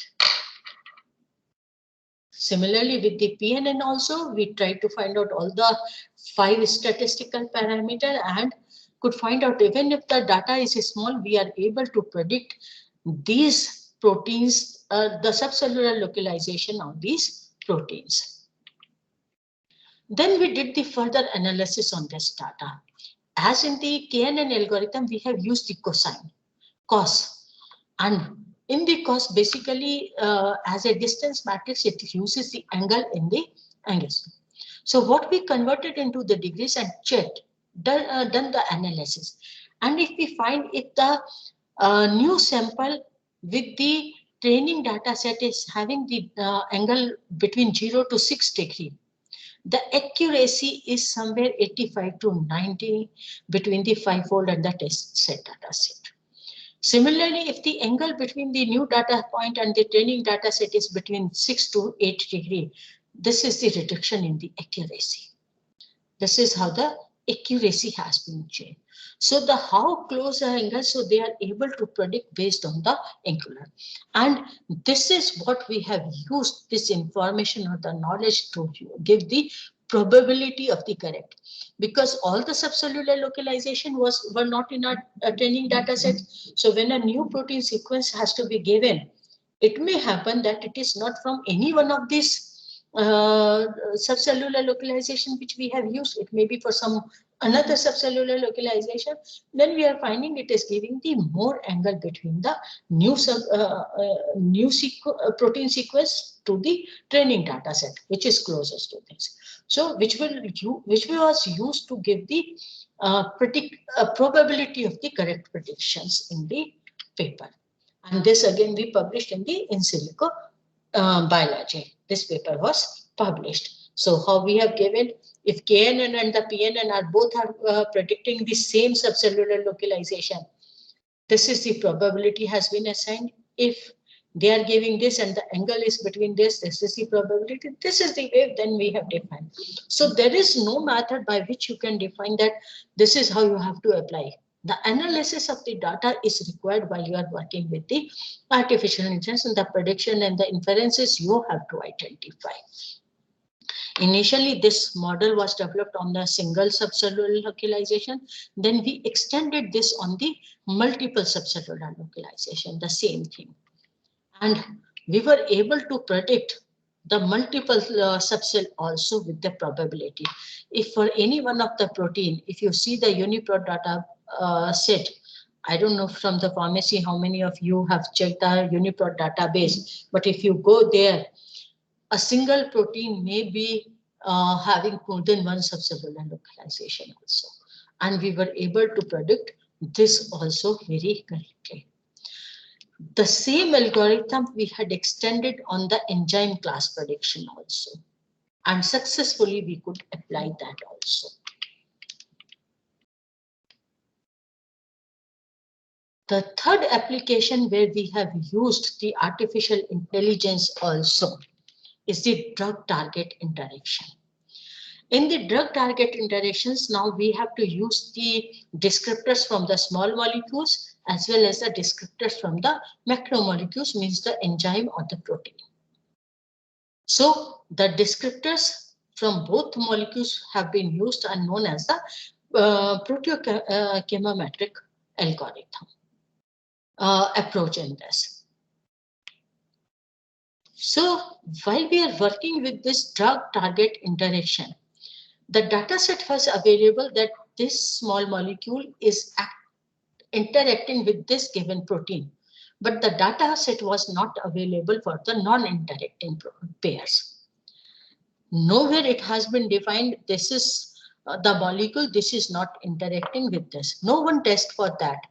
Similarly, with the PNN also, we tried to find out all the 5 statistical parameters and could find out even if the data is small, we are able to predict these proteins, the subcellular localization of these proteins. Then we did the further analysis on this data. As in the KNN algorithm, we have used the cos, and in the cos, basically as a distance matrix, it uses the angle in the angles. So what we converted into the degrees and checked, done the analysis. And if we find if the new sample with the training data set is having the angle between 0 to 6 degree, the accuracy is somewhere 85 to 90 between the 5-fold and the test set data set. Similarly, if the angle between the new data point and the training data set is between 6 to 8 degree, this is the reduction in the accuracy. This is how the accuracy has been changed. So the how close the angle, so they are able to predict based on the angular. And this is what we have used this information or the knowledge to give the probability of the correct. Because all the subcellular localization were not in our training data set. So when a new protein sequence has to be given, it may happen that it is not from any one of these subcellular localization which we have used. It may be for some another subcellular localization. Then we are finding it is giving the more angle between the new protein sequence to the training data set, which is closest to this. So which was used to give the probability of the correct predictions in the paper. And this again we published in the in silico biology. This paper was published. So how we have given, if KNN and the PNN are both predicting the same subcellular localization, this is the probability has been assigned. If they are giving this and the angle is between this is the probability. This is the way then we have defined. So there is no method by which you can define that this is how you have to apply. The analysis of the data is required while you are working with the artificial intelligence, and the prediction and the inferences you have to identify. Initially, this model was developed on the single subcellular localization. Then we extended this on the multiple subcellular localization, the same thing. And we were able to predict the multiple subcell also with the probability. If for any one of the protein, if you see the UniProt data set, I don't know from the pharmacy how many of you have checked the UniProt database, but if you go there, a single protein may be having more than one subcellular localization also. And we were able to predict this also very correctly. The same algorithm we had extended on the enzyme class prediction also. And successfully we could apply that also. The third application where we have used the artificial intelligence also is the drug target interaction. In the drug target interactions, now we have to use the descriptors from the small molecules as well as the descriptors from the macromolecules, means the enzyme or the protein. So the descriptors from both molecules have been used and known as the proteochemometric algorithm approach in this. So while we are working with this drug target interaction, the data set was available that this small molecule is interacting with this given protein, but the data set was not available for the non-interacting pairs. Nowhere it has been defined this is the molecule, this is not interacting with this. No one test for that.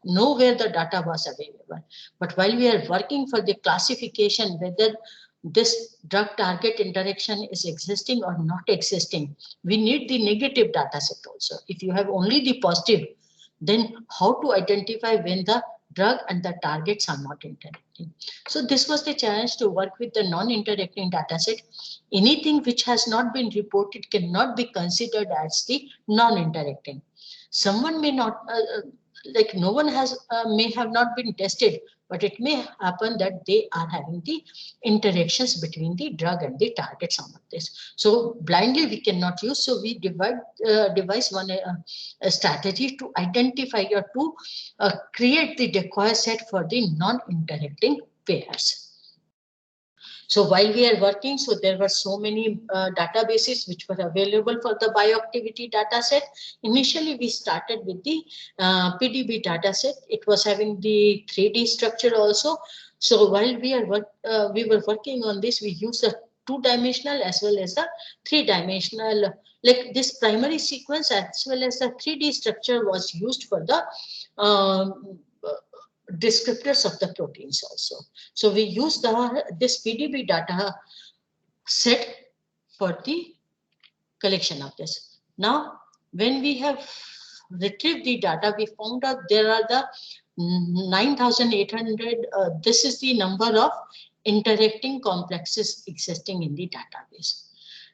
Nowhere the data was available. But while we are working for the classification whether this drug target interaction is existing or not existing, we need the negative data set also. If you have only the positive, then how to identify when the drug and the targets are not interacting? So this was the challenge, to work with the non-interacting data set. Anything which has not been reported cannot be considered as the non-interacting. Someone may not, like no one has, may have not been tested, but it may happen that they are having the interactions between the drug and the target, some of this. So blindly we cannot use. So we devise one a strategy to identify or to create the decoy set for the non-interacting pairs. So while we are working, so there were so many databases which were available for the bioactivity data set. Initially, we started with the PDB data set. It was having the 3D structure also. So while we were working on this, we used a two-dimensional as well as a three-dimensional, like this primary sequence as well as the 3D structure was used for the descriptors of the proteins also. So we use this PDB data set for the collection of this. Now, when we have retrieved the data, we found out there are the 9,800. This is the number of interacting complexes existing in the database.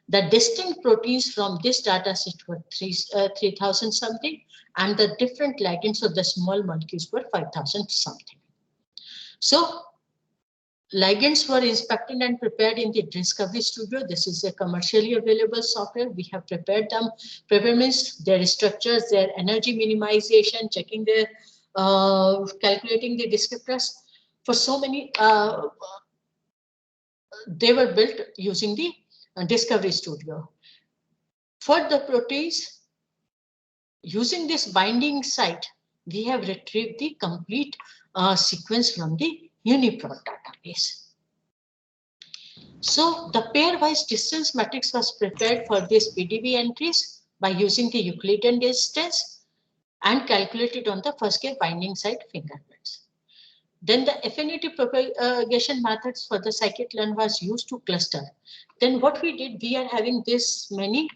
The distinct proteins from this data set were 3,000 something, and the different ligands of the small molecules were 5,000 something. So ligands were inspected and prepared in the Discovery Studio. This is a commercially available software. We have prepared them. Prepare means their structures, their energy minimization, checking their, calculating the descriptors. For so many, they were built using the Discovery Studio. For the proteins, using this binding site, we have retrieved the complete sequence from the UniProt database. So the pairwise distance matrix was prepared for these PDB entries by using the Euclidean distance and calculated on the first K binding site fingerprints. Then the affinity propagation methods for the scikit-learn was used to cluster. Then what we did, we are having this many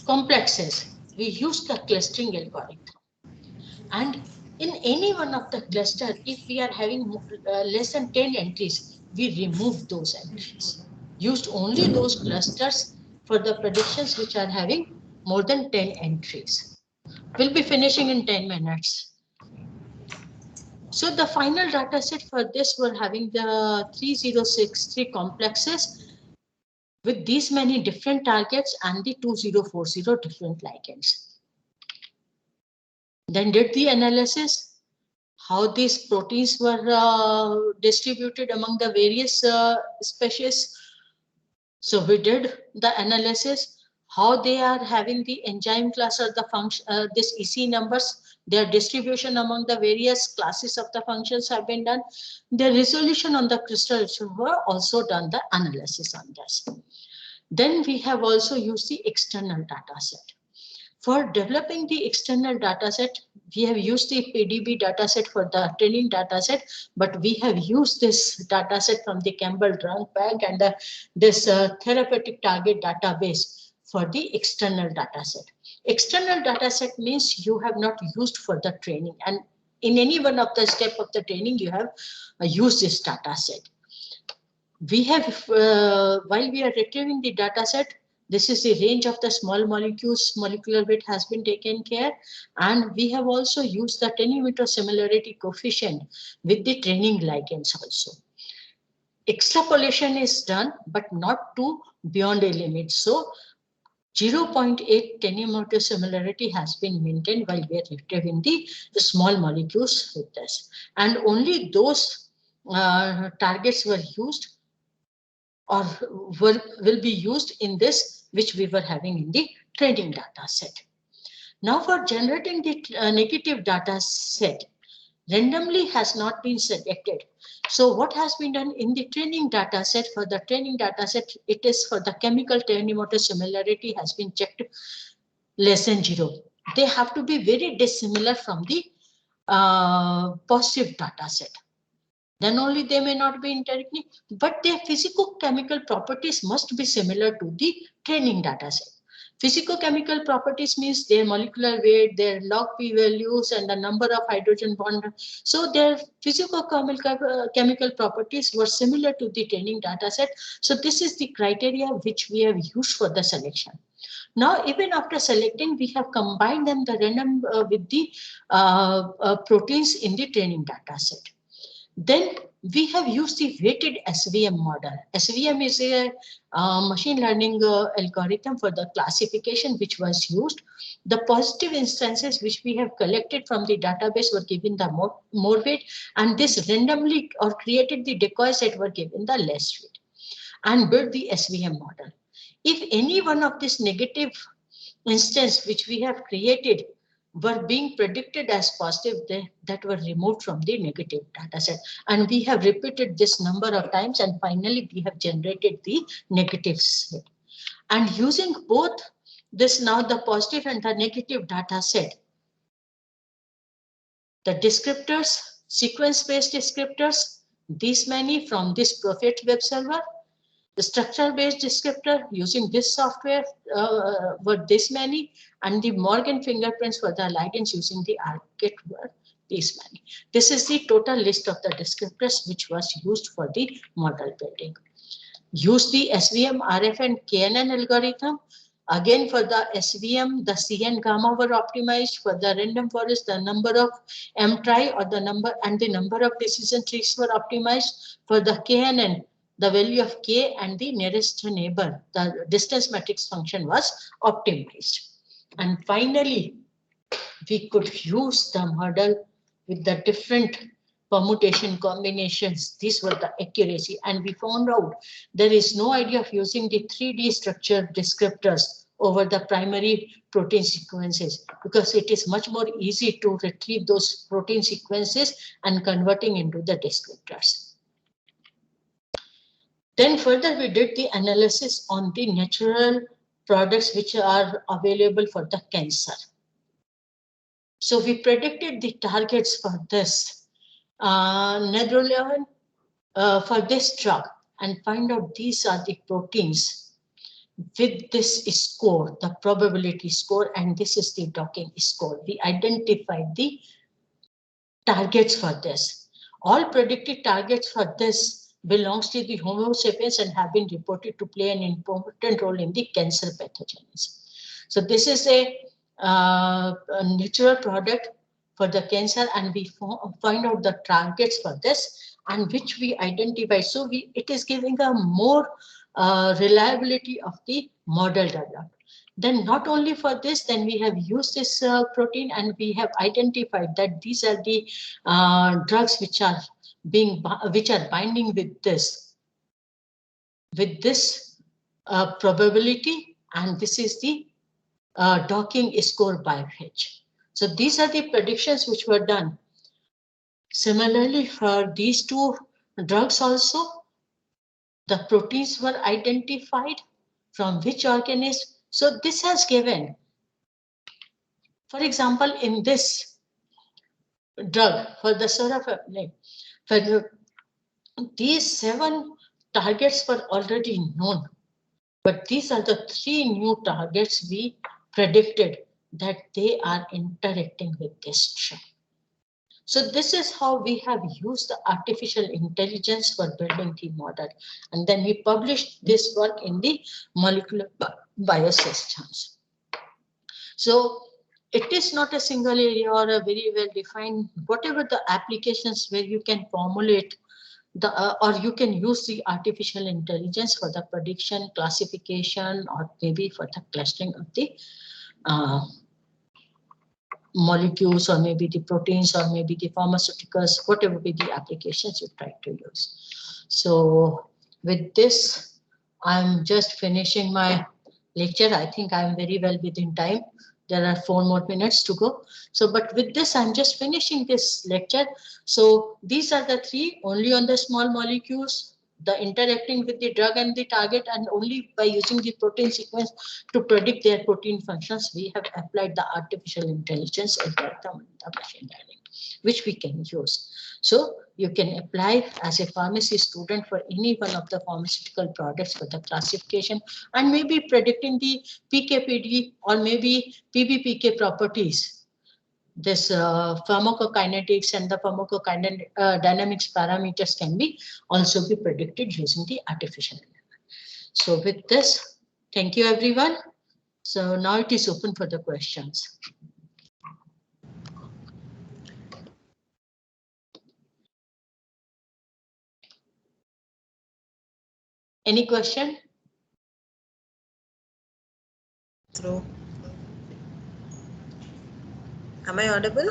complexes. We used the clustering algorithm. And in any one of the cluster, if we are having less than 10 entries, we remove those entries. Used only those clusters for the predictions which are having more than 10 entries. We'll be finishing in 10 minutes. So the final data set for this were having the 3063 complexes with these many different targets and the 2040 different ligands. Then did the analysis, how these proteins were distributed among the various species. So we did the analysis, how they are having the enzyme class or the function, this EC numbers, their distribution among the various classes of the functions have been done. The resolution on the crystals were also done the analysis on this. Then we have also used the external data set. For developing the external data set, we have used the PDB data set for the training data set, but we have used this data set from the Campbell Drug Bank and this therapeutic target database for the external data set. External data set means you have not used for the training, and in any one of the step of the training, you have used this data set. We have, while we are retrieving the data set, this is the range of the small molecules, molecular weight has been taken care, and we have also used the attenuator similarity coefficient with the training ligands also. Extrapolation is done, but not to beyond a limit. So 0.8 nanometer similarity has been maintained while we are retrieving the small molecules with this. And only those targets were used or will be used in this which we were having in the training data set. Now for generating the negative data set, randomly has not been selected. So what has been done in the training data set? For the training data set, it is for the chemical nanometer similarity has been checked less than 0. They have to be very dissimilar from the positive data set. Then only they may not be interacting, but their physicochemical properties must be similar to the training data set. Physicochemical properties means their molecular weight, their log p values, and the number of hydrogen bonds. So their physicochemical properties were similar to the training data set. So this is the criteria which we have used for the selection. Now, even after selecting, we have combined them the random with the proteins in the training data set. Then we have used the weighted SVM model. SVM is a machine learning algorithm for the classification which was used. The positive instances which we have collected from the database were given the more weight, and this randomly or created the decoy set were given the less weight, and built the SVM model. If any one of this negative instance which we have created were being predicted as positive, that were removed from the negative data set. And we have repeated this number of times, and finally we have generated the negative set. And using both this now, the positive and the negative data set, the descriptors, sequence-based descriptors, these many from this Prophet web server, the structure-based descriptor using this software were this many, and the Morgan fingerprints for the ligands using the AICTE were these many. This is the total list of the descriptors which was used for the model building. Use the SVM, RF, and KNN algorithm. Again, for the SVM, the C and gamma were optimized. For the random forest, the number of M-trie or the number and the number of decision trees were optimized. For the KNN, the value of K and the nearest neighbor, the distance matrix function was optimized. And finally, we could use the model with the different permutation combinations. These were the accuracy, and we found out there is no idea of using the 3D structure descriptors over the primary protein sequences, because it is much more easy to retrieve those protein sequences and converting into the descriptors. Then further we did the analysis on the natural products which are available for the cancer. So we predicted the targets for this Nedrolone for this drug, and find out these are the proteins with this score, the probability score, and this is the docking score. We identified the targets for this. All predicted targets for this belongs to the Homo sapiens and have been reported to play an important role in the cancer pathogens. So this is a natural product for the cancer, and we find out the targets for this and which we identify. So it is giving a more reliability of the model developed. Then not only for this, then we have used this protein, and we have identified that these are the drugs which are binding with this probability, and this is the docking score by which. So these are the predictions which were done. Similarly, for these two drugs also, the proteins were identified from which organism. So this has given, for example, in this drug for the sorafenib, these 7 targets were already known, but these are the 3 new targets we predicted that they are interacting with this drug. So this is how we have used the artificial intelligence for building the model. And then we published this work in the molecular biosystems. So it is not a single area or a very well defined, whatever the applications where you can formulate or you can use the artificial intelligence for the prediction, classification, or maybe for the clustering of the uh, molecules, or maybe the proteins, or maybe the pharmaceuticals, whatever be the applications you try to use. So with this, I'm just finishing my lecture. I think I'm very well within time. There are 4 more minutes to go. So, but with this, I'm just finishing this lecture. So these are the 3 only on the small molecules, the interacting with the drug and the target, and only by using the protein sequence to predict their protein functions, we have applied the artificial intelligence algorithm, the machine learning, which we can use. So you can apply as a pharmacy student for any one of the pharmaceutical products for the classification and maybe predicting the PKPD or maybe PBPK properties. This pharmacokinetics and the pharmacodynamics parameters can be also be predicted using the artificial intelligence. So with this, thank you everyone. So now it is open for the questions. Any question? Through. Am I audible?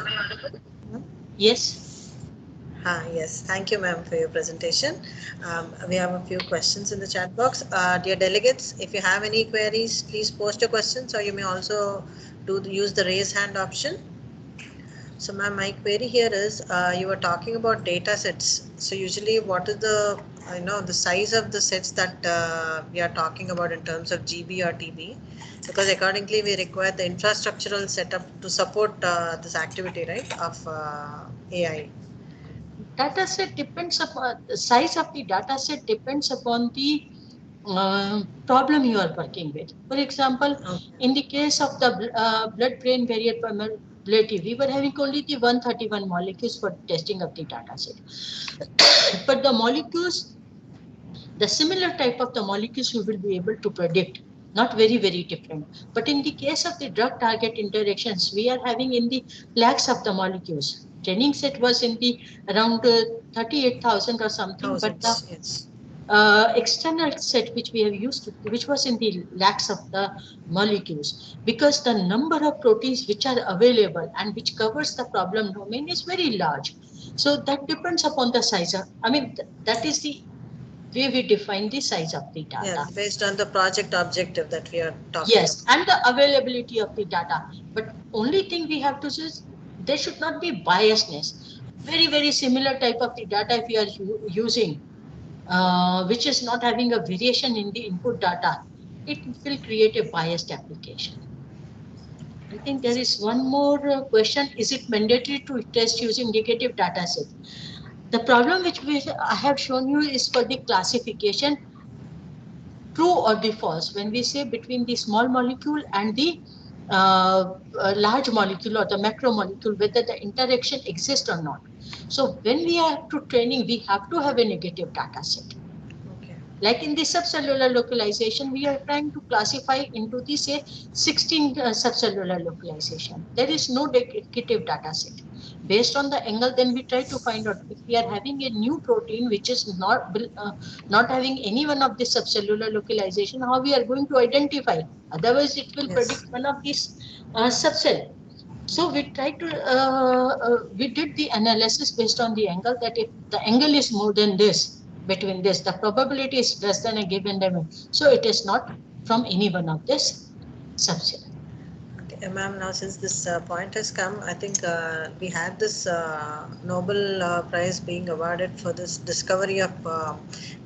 Yes. Yes, thank you, ma'am, for your presentation. We have a few questions in the chat box. Dear delegates, if you have any queries, please post your questions, or you may also use the raise hand option. So, ma'am, my query here is, you were talking about data sets. So, usually, what is the the size of the sets that we are talking about in terms of GB or TB? Because accordingly, we require the infrastructural setup to support this activity, right, of AI. Data set depends upon the size of the data set depends upon the problem you are working with. For example, Okay. in the case of the blood-brain barrier permeability, we were having only the 131 molecules for testing of the data set. But the molecules, the similar type of the molecules we will be able to predict, not very, very different. But in the case of the drug target interactions, we are having in the lakhs of the molecules. Training set was in the around 38,000 or something, but the Thousands, yes. external set which we have used, which was in the lakhs of the molecules, because the number of proteins which are available and which covers the problem domain is very large. So that depends upon the size of, I mean, that is the way we define the size of the Yeah, data. based on the project objective that we are talking Yes, about. and the availability of the data. But only thing we have to say is there should not be biasness. Very, very similar type of the data if we are using, which is not having a variation in the input data, it will create a biased application. I think there is one more question. Is it mandatory to test using negative data set? The problem which I have shown you is for the classification, true or the false. When we say between the small molecule and the large molecule or the macromolecule, whether the interaction exists or not. So when we are to training, we have to have a negative data set. Okay. Like in the subcellular localization, we are trying to classify into the say 16 subcellular localization. There is no negative data set. Based on the angle, then we try to find out if we are having a new protein which is not having any one of the subcellular localization, how we are going to identify. Otherwise, it will predict Yes. one of these subcell. So we tried to we did the analysis based on the angle, that if the angle is more than this, between this, the probability is less than a given limit. So it is not from any one of this subset. Okay, ma'am, now since this point has come, I think we had this Nobel Prize being awarded for this discovery of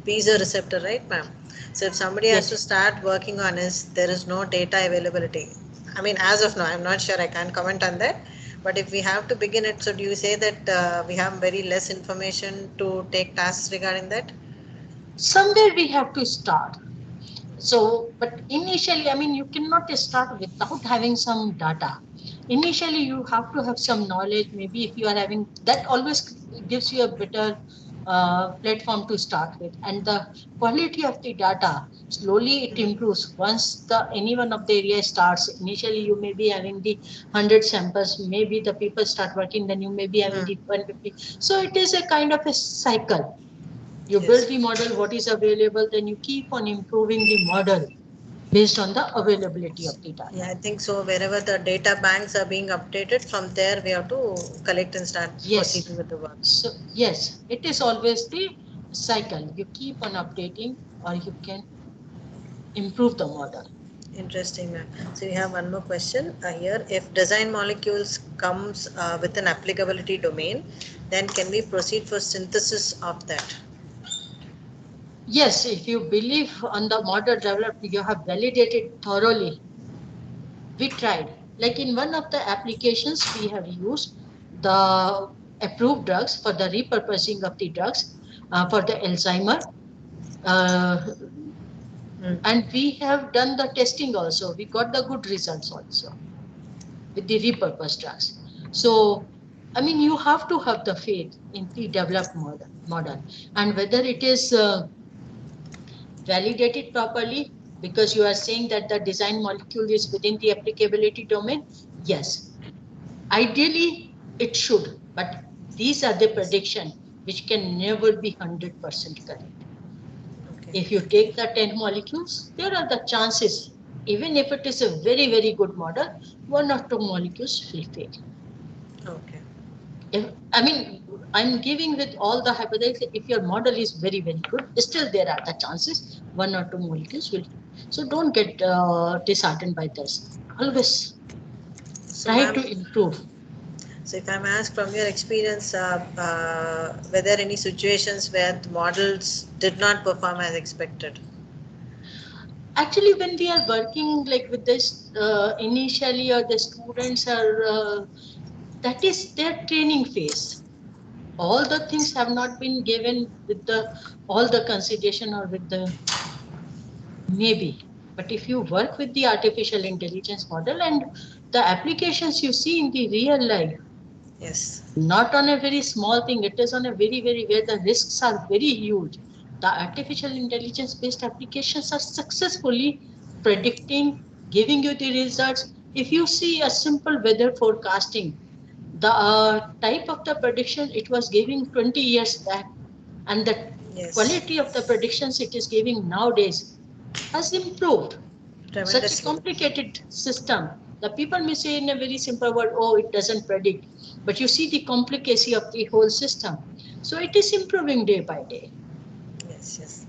piezo receptor, right, ma'am? So if somebody has to Yes. start working on this, there is no data availability. I mean, as of now, I'm not sure. I can't comment on that. But if we have to begin it, so do you say that we have very less information to take tasks regarding that? Somewhere we have to start. So, but initially, I mean, you cannot start without having some data. Initially, you have to have some knowledge. Maybe if you are having that, always gives you a better platform to start with. And the quality of the data, slowly it improves. Once the any one of the area starts, initially you may be having the 100 samples. Maybe the people start working, then you may be having Hmm. the 150. So it is a kind of a cycle. You Yes. build the model, what is available, then you keep on improving the model based on the availability of the data. Yeah, I think so. Wherever the data banks are being updated, from there we have to collect and start Yes. proceeding with the work. So yes, it is always the cycle. You keep on updating, or you can improve the model. Interesting, ma'am. So we have one more question here. If design molecules comes with an applicability domain, then can we proceed for synthesis of that? Yes, if you believe on the model developed, you have validated thoroughly. We tried. Like in one of the applications, we have used the approved drugs for the repurposing of the drugs for the Alzheimer. And we have done the testing also. We got the good results also with the repurposed drugs. So, I mean, you have to have the faith in the developed model. And whether it is validated properly, because you are saying that the design molecule is within the applicability domain, yes. Ideally, it should, but these are the prediction which can never be 100% correct. Okay. If you take the 10 molecules, there are the chances, even if it is a very, very good model, one or two molecules will fail. Okay. I mean, I'm giving with all the hypothesis, if your model is very, very good, still there are the chances one or two molecules will fail. So don't get disheartened by this. Always So, try ma'am, to improve. so if I'm asked from your experience, were there any situations where the models did not perform as expected? Actually, when we are working like with this initially, or the students are that is their training phase. All the things have not been given with the all the consideration or with the maybe. But if you work with the artificial intelligence model and the applications you see in the real life, Yes. not on a very small thing, it is on a very, very where the risks are very huge. The artificial intelligence based applications are successfully predicting, giving you the results. If you see a simple weather forecasting, the type of the prediction it was giving 20 years back, and the Yes. quality of the predictions it is giving nowadays has improved. Such a Tremendously. complicated system. The people may say in a very simple word, oh, it doesn't predict. But you see the complicacy of the whole system. So it is improving day by day. Yes, yes.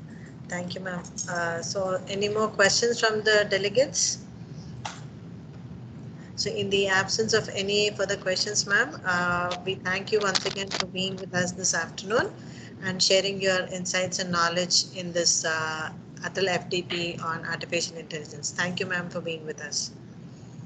Thank you, ma'am. So, any more questions from the delegates? So, in the absence of any further questions, ma'am, we thank you once again for being with us this afternoon and sharing your insights and knowledge in this ATAL FDP on artificial intelligence. Thank you, ma'am, for being with us.